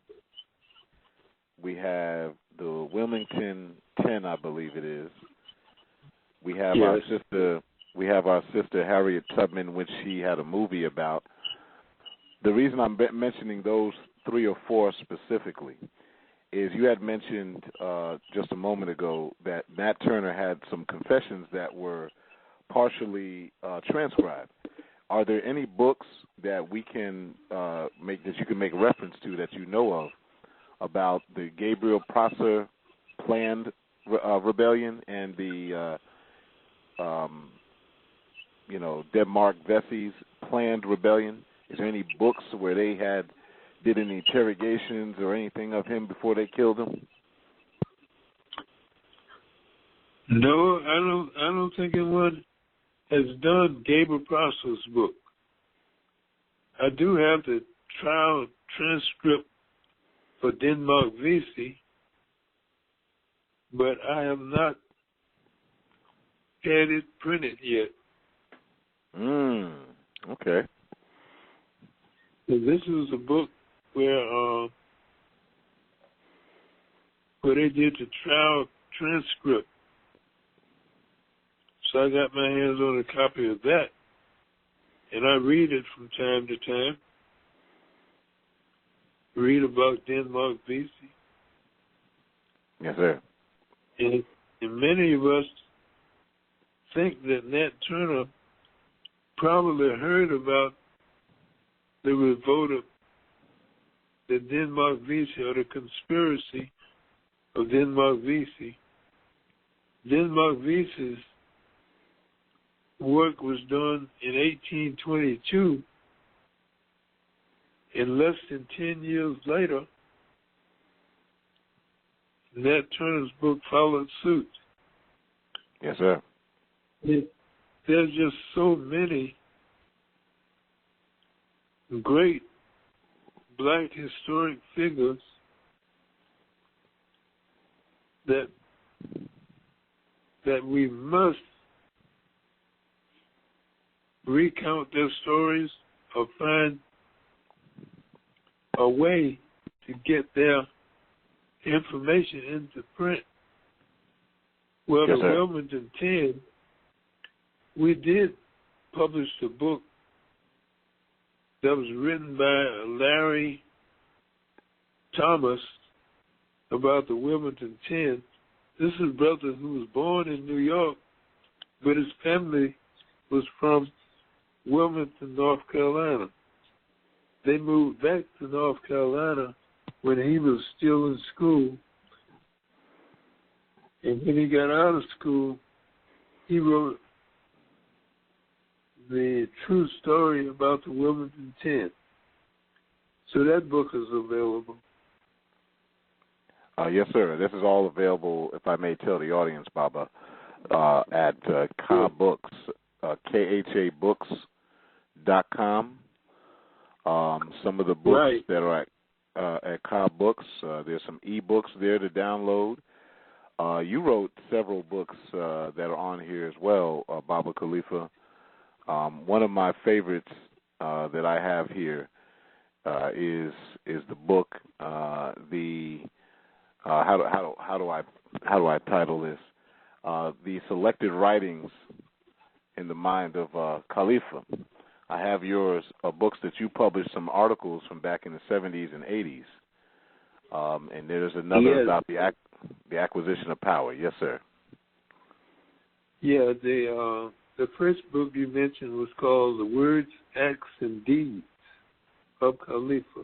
We have the Wilmington 10, I believe it is, We have our sister. We have our sister Harriet Tubman, which she had a movie about. The reason I'm mentioning those 3 or 4 specifically is you had mentioned just a moment ago that Nat Turner had some confessions that were partially transcribed. Are there any books that we can that you can make reference to that you know of about the Gabriel Prosser planned rebellion and the Denmark Vesey's planned rebellion? Is there any books where they did any interrogations or anything of him before they killed him? No, I don't think anyone has done Gabriel Prosser's book. I do have the trial transcript for Denmark Vesey, but I have not had it printed yet. Okay. So this is a book where they did the trial transcript. So I got my hands on a copy of that, and I read it from time to time. Read about Denmark Vesey. Yes, sir. And many of us think that Nat Turner probably heard about the revolt of the Denmark Vesey, or the conspiracy of Denmark Vesey. Denmark Vesey's work was done in 1822, and less than 10 years later, Nat Turner's book followed suit. Yes, sir. There's just so many great black historic figures that we must recount their stories or find a way to get their information into print. Well, yes, the Wilmington 10, we did publish a book that was written by Larry Thomas about the Wilmington 10. This is a brother who was born in New York, but his family was from Wilmington, North Carolina. They moved back to North Carolina when he was still in school. And when he got out of school, he wrote the true story about the Wilmington 10. So that book is available. Yes, sir. This is all available, if I may tell the audience, Baba, at Kha Books, KHABooks.com. Some of the books that are at Kha Books, there's some e-books there to download. You wrote several books that are on here as well, Baba Khalifa. One of my favorites that I have here is the book, how do I title this? The Selected Writings in the Mind of Khalifa. I have yours, books that you published, some articles from back in the 70s and 80s. And there's another about the acquisition of power. Yes, sir. Yeah, the first book you mentioned was called The Words, Acts, and Deeds of Khalifa.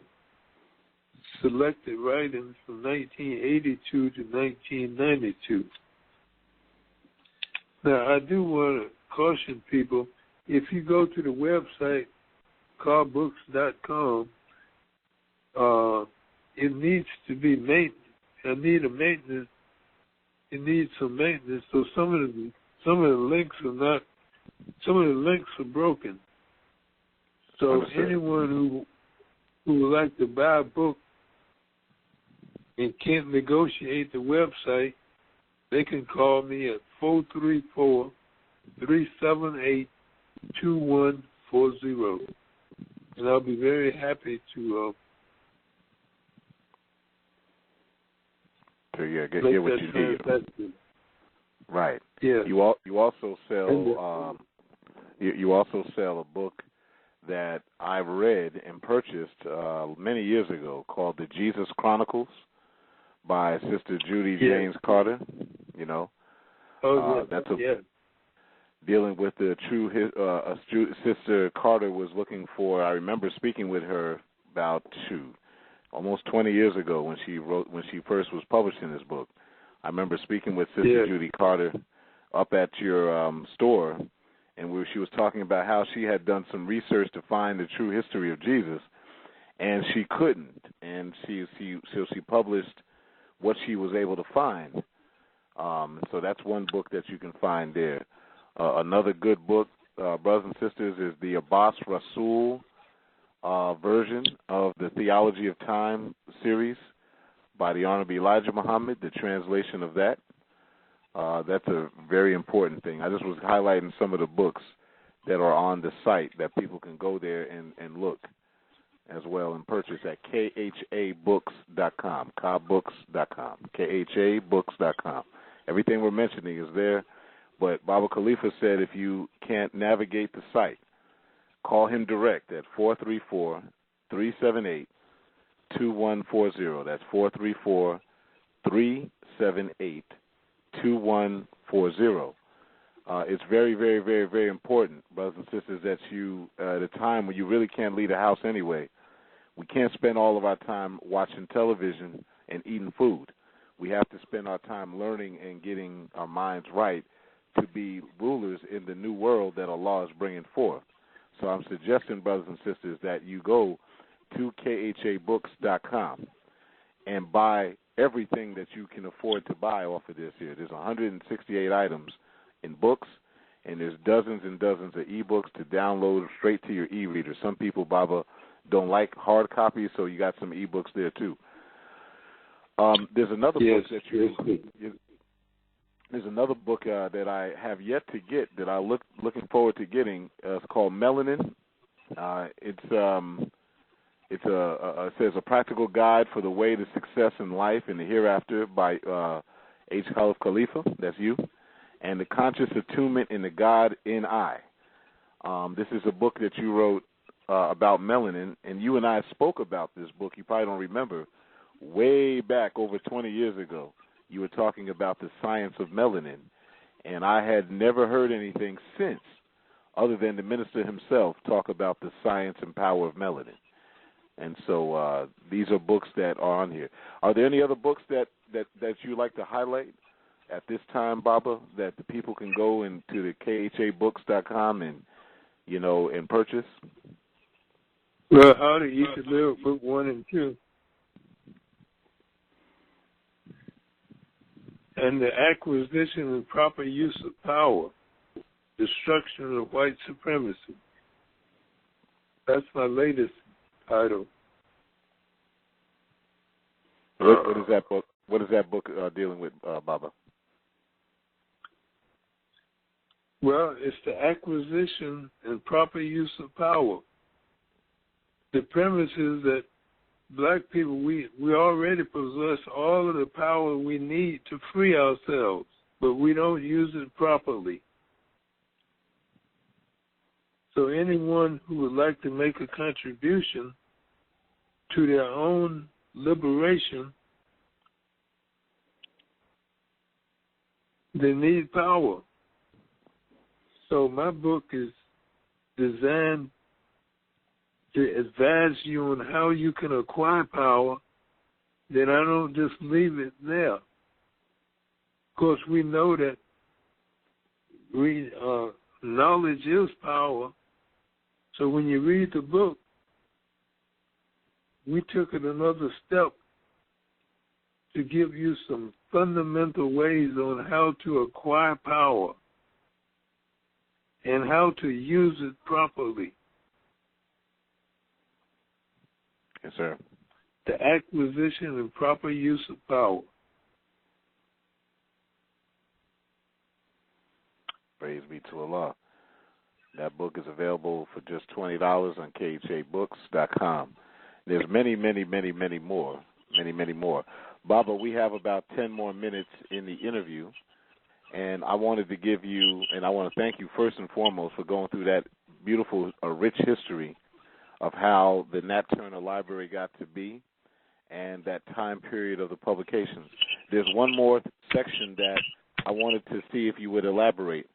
Selected writings from 1982 to 1992. Now, I do want to caution people, if you go to the website, carbooks.com, it needs to be maintenance. It needs some maintenance. So some of the links are broken. So anyone who would like to buy a book and can't negotiate the website, they can call me at 434-378-2140. And I'll be very happy to get what you need. Right. Yeah. You also sell you also sell a book that I read and purchased many years ago called The Jesus Chronicles by Sister Judy James Carter. You know, that's dealing with the true. Sister Carter was looking for. I remember speaking with her about almost 20 years ago when she first was publishing this book. I remember speaking with Sister Judy Carter up at your store, and she was talking about how she had done some research to find the true history of Jesus, and she couldn't, and she published what she was able to find. So that's one book that you can find there. Another good book, brothers and sisters, is the Abbas Rasul version of the Theology of Time series by the Honorable Elijah Muhammad, the translation of that. That's a very important thing. I just was highlighting some of the books that are on the site that people can go there and look as well and purchase at khabooks.com, khabooks.com, khabooks.com. Everything we're mentioning is there, but Baba Khalifa said if you can't navigate the site, call him direct at 434-378-2140. That's 434-378-2140. It's very, very, very, very important, brothers and sisters, that you, at a time when you really can't leave the house anyway, we can't spend all of our time watching television and eating food. We have to spend our time learning and getting our minds right to be rulers in the new world that Allah is bringing forth. So I'm suggesting, brothers and sisters, that you go to khabooks.com and buy everything that you can afford to buy off of this here. There's 168 items in books, and there's dozens and dozens of e-books to download straight to your e-reader. Some people, Baba, don't like hard copies, so you got some e-books there too. There's another book that there's another book that I have yet to get that I'm looking forward to getting. It's called Melanin. It says a practical guide for the way to success in life and the hereafter by H. Khalif Khalifa. That's you. And the conscious attunement in the God in I. This is a book that you wrote about melanin, and you and I spoke about this book. You probably don't remember. Way back over 20 years ago, you were talking about the science of melanin, and I had never heard anything since other than the minister himself talk about the science and power of melanin. And so these are books that are on here. Are there any other books that you like to highlight at this time, Baba, that the people can go into the khabooks.com and, and purchase? Well, How to Eat to Live, Book 1 and 2. And the Acquisition and Proper Use of Power, Destruction of White Supremacy. That's my latest title. What is that book? What is that book dealing with, Baba? Well, it's the acquisition and proper use of power. The premise is that black people, we already possess all of the power we need to free ourselves, but we don't use it properly. So anyone who would like to make a contribution to their own liberation, they need power. So my book is designed to advise you on how you can acquire power. Then I don't just leave it there. Of course, we know that knowledge is power. So when you read the book, we took it another step to give you some fundamental ways on how to acquire power and how to use it properly. Yes, sir. The acquisition and proper use of power. Praise be to Allah. That book is available for just $20 on khabooks.com. There's many, many, many, many more. Many, many more. Baba, we have about 10 more minutes in the interview, And I wanted to give you, and I want to thank you first and foremost for going through that beautiful, rich history of how the Nat Turner Library got to be and that time period of the publications. There's one more section that I wanted to see if you would elaborate.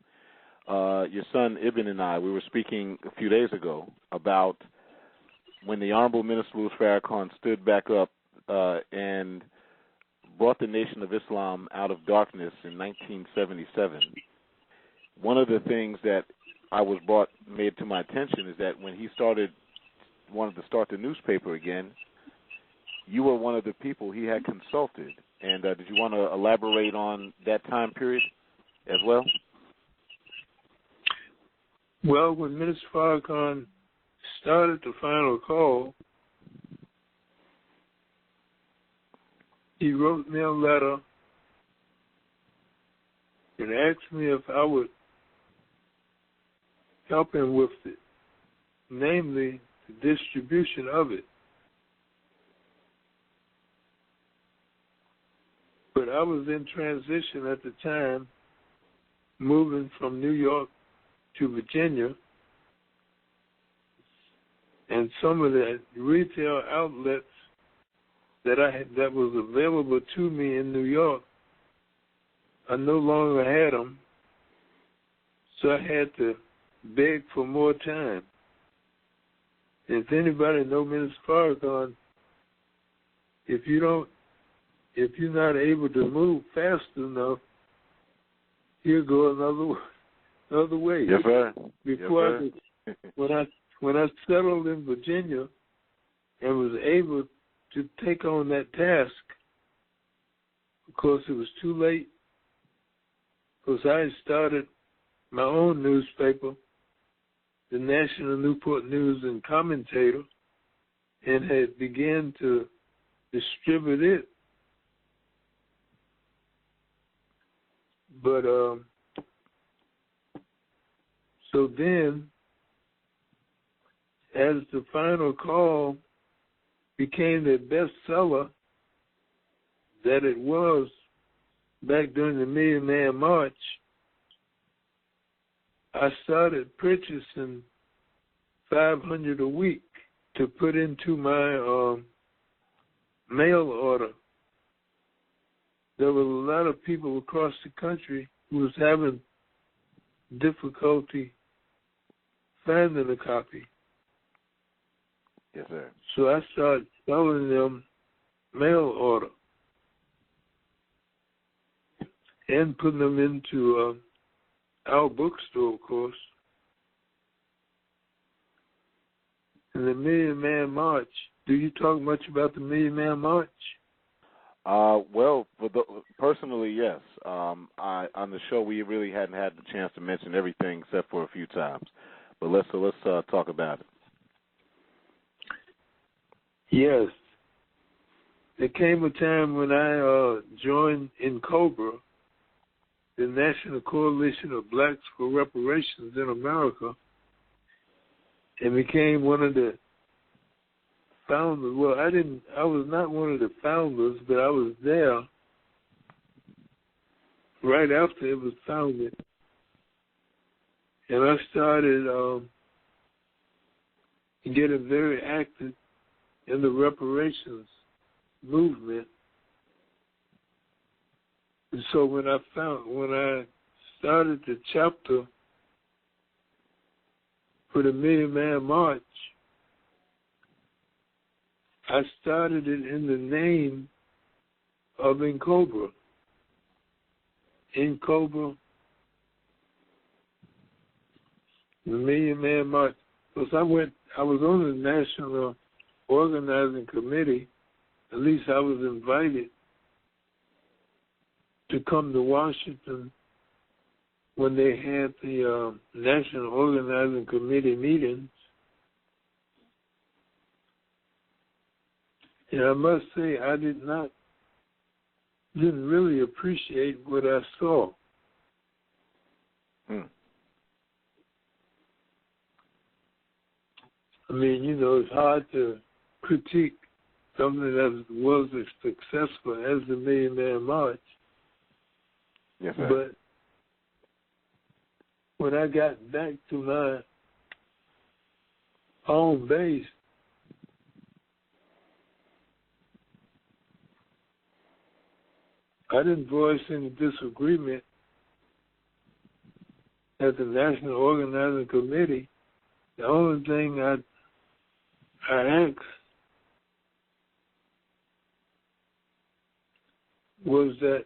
Your son Ibn and I, we were speaking a few days ago about when the Honorable Minister Louis Farrakhan stood back up and brought the Nation of Islam out of darkness in 1977. One of the things that made to my attention is that when he wanted to start the newspaper again, you were one of the people he had consulted. And did you want to elaborate on that time period as well? Well, when Minister Farrakhan started the final call, he wrote me a letter and asked me if I would help him with it, namely the distribution of it. But I was in transition at the time, moving from New York to Virginia, and some of the retail outlets that was available to me in New York, I no longer had them, so I had to beg for more time. If anybody knows Minister Farrakhan, if you're not able to move fast enough, he'll go another way. Yes, sir. Before yes, sir. When I settled in Virginia and was able to take on that task, of course it was too late, because I had started my own newspaper, the National Newport News and Commentator, and had began to distribute it. But so then, as the final call became the bestseller that it was back during the Million Man March, I started purchasing 500 a week to put into my mail order. There were a lot of people across the country who was having difficulty finding a copy. Yes, sir. So I started selling them mail order and putting them into our bookstore, of course. And the Million Man March. Do you talk much about the Million Man March? Well, personally, yes. On the show, we really hadn't had the chance to mention everything except for a few times. But let's talk about it. Yes. There came a time when I joined in COBRA, the National Coalition of Blacks for Reparations in America, and became one of the founders. Well, I was not one of the founders, but I was there right after it was founded. And I started getting very active in the reparations movement. And so when I started the chapter for the Million Man March, I started it in the name of NCOBRA. NCOBRA, the Million Man March. Because I was on the National Organizing Committee. At least I was invited to come to Washington when they had the National Organizing Committee meetings. And I must say, I didn't really appreciate what I saw. I mean, it's hard to critique something that was as successful as the Million Man March. Yes, sir. But when I got back to my home base, I didn't voice any disagreement at the National Organizing Committee. The only thing I asked was that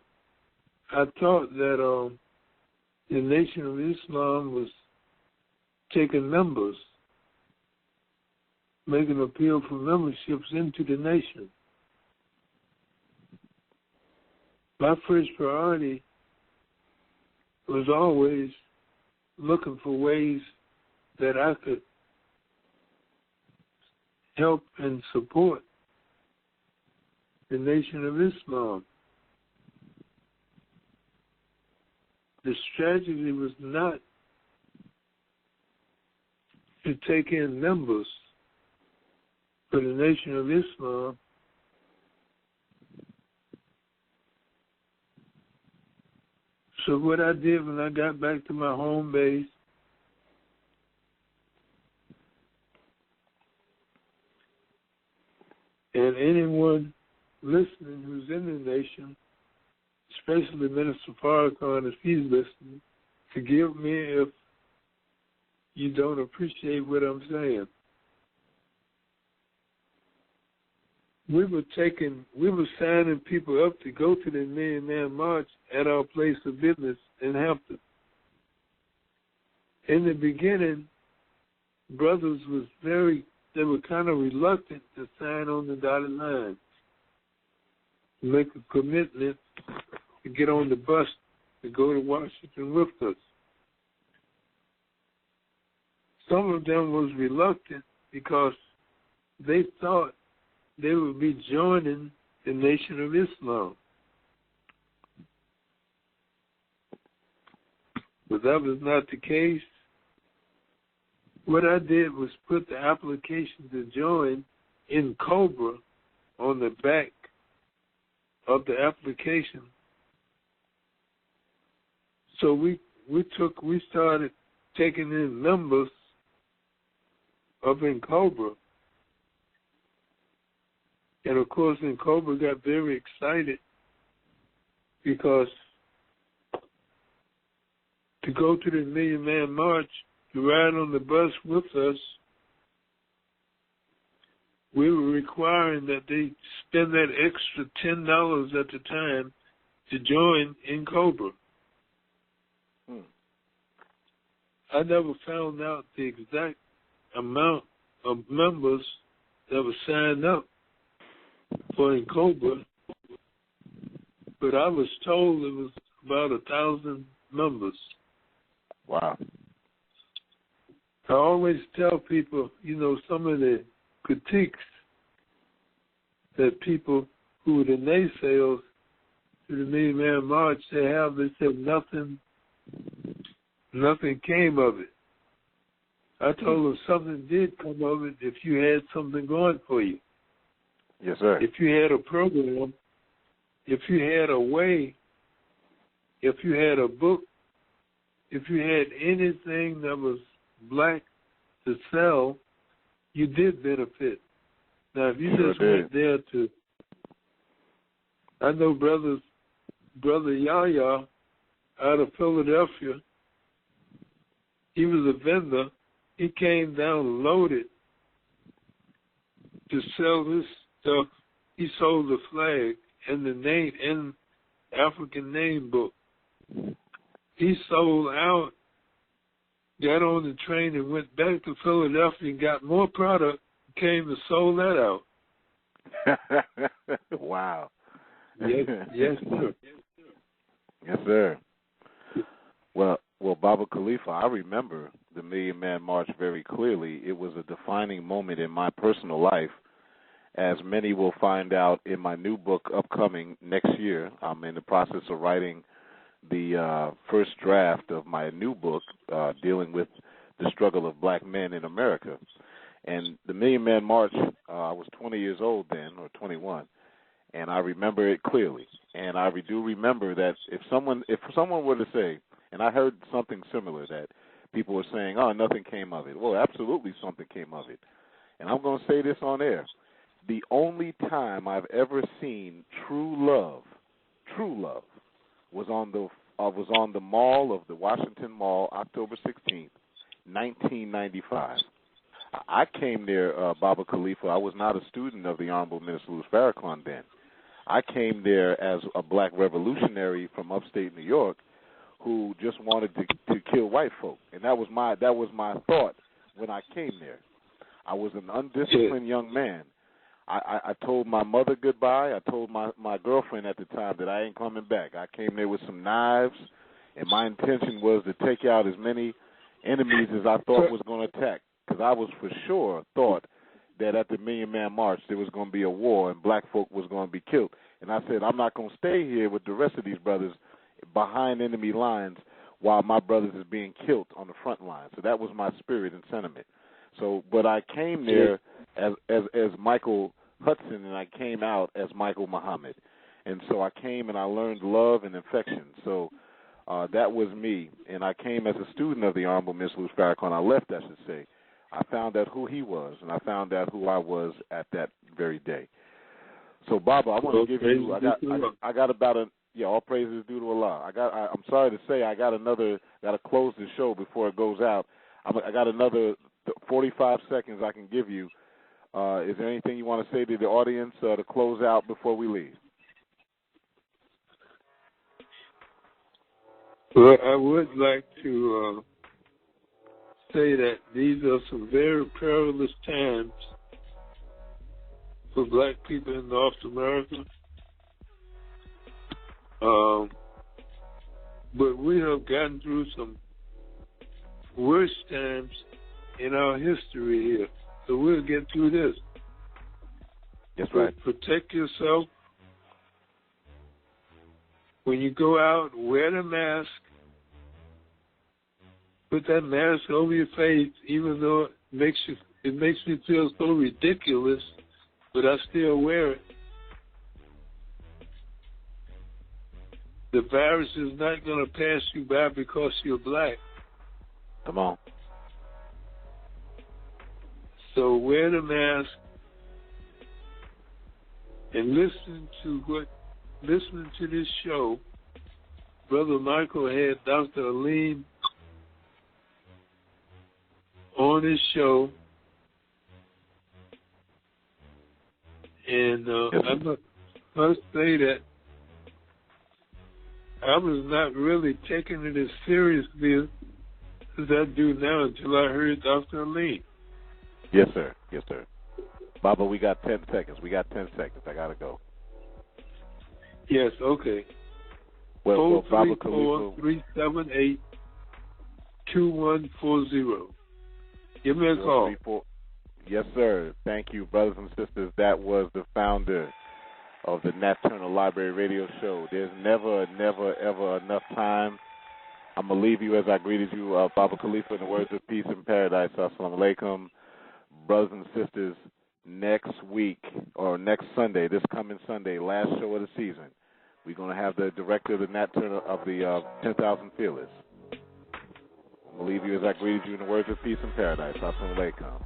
I thought that the Nation of Islam was taking members, making appeal for memberships into the nation. My first priority was always looking for ways that I could help and support the Nation of Islam. The strategy was not to take in members for the Nation of Islam. So what I did when I got back to my home base, and anyone listening who's in the nation, especially Minister Farrakhan, if he's listening, forgive me if you don't appreciate what I'm saying. We were signing people up to go to the Million Man March at our place of business in Hampton. In the beginning, brothers they were kind of reluctant to sign on the dotted line, to make a commitment to get on the bus to go to Washington with us. Some of them was reluctant because they thought they would be joining the Nation of Islam. But that was not the case. What I did was put the application to join in Cobra on the back of the application. So we started taking in members up in Cobra. And of course, in Cobra got very excited because to go to the Million Man March, to ride on the bus with us, we were requiring that they spend that extra $10 at the time to join in Cobra. I never found out the exact amount of members that were signed up for in Cobra, but I was told it was about 1,000 members. Wow. I always tell people, some of the critiques that people who were the naysayers to the Million Man March, they said nothing came of it. I told them something did come of it if you had something going for you. Yes, sir. If you had a program, if you had a way, if you had a book, if you had anything that was black to sell, you did benefit. Now, if you just went there I know Brother Yahya out of Philadelphia, he was a vendor. He came down loaded to sell his stuff. He sold the flag and the name and African name book. He sold out, got on the train and went back to Philadelphia and got more product, came and sold that out. Wow. Yes, sir. Yes, sir. Well, Baba Khalifah, I remember the Million Man March very clearly. It was a defining moment in my personal life, as many will find out in my new book upcoming next year. I'm in the process of writing the first draft of my new book dealing with the struggle of black men in America. And the Million Man March, I was 20 years old then, or 21, and I remember it clearly. And I do remember that if someone were to say, and I heard something similar, that people were saying, oh, nothing came of it. Well, absolutely something came of it. And I'm going to say this on air. The only time I've ever seen true love, was on the mall of the Washington Mall, October 16th, 1995. I came there, Baba Khalifa. I was not a student of the Honorable Minister Louis Farrakhan then. I came there as a black revolutionary from upstate New York who just wanted to kill white folk, and that was my thought when I came there. I was an undisciplined young man. I told my mother goodbye. I told my girlfriend at the time that I ain't coming back. I came there with some knives, and my intention was to take out as many enemies as I thought was going to attack, because I was for sure thought that at the Million Man March there was going to be a war and black folk was going to be killed. And I said, I'm not going to stay here with the rest of these brothers behind enemy lines while my brothers is being killed on the front line. So that was my spirit and sentiment. So, but I came there as Michael Hudson, and I came out as Michael Muhammad. And so I came and I learned love and affection. So that was me. And I came as a student of the Honorable Mr. Louis Farrakhan. I left, I should say. I found out who he was, and I found out who I was at that very day. So, Baba, I want to give you. I got about all praises due to Allah. I'm sorry to say, I got to close the show before it goes out. I got another 45 seconds I can give you. Is there anything you want to say to the audience to close out before we leave? Well, I would like to say that these are some very perilous times for black people in North America. But we have gotten through some worse times in our history here. So we'll get through this. That's right. So protect yourself. When you go out, wear the mask. Put that mask over your face, even though it makes me feel so ridiculous, but I still wear it. The virus is not going to pass you by because you're black. Come on. So wear the mask and listen to this show. Brother Michael had Dr. Aleem on his show, and I must say that I was not really taking it as seriously as I do now until I heard Dr. Aleem. Yes, sir. Yes, sir. Baba, we got 10 seconds. I got to go. Yes, okay. Well, Baba 378-2140. Give me a call. Yes, sir. Thank you, brothers and sisters. That was the founder of the Nat Turner Library radio show. There's never, ever enough time. I'm going to leave you as I greeted you, Baba Khalifa, in the words of peace and paradise. Assalamu alaikum. Brothers and sisters, next week, or next Sunday, this coming Sunday, last show of the season, we're going to have the director of the Nat Turner of the 10,000 Fearless. I'm going to leave you as I greeted you in the words of peace and paradise. Assalamu alaikum.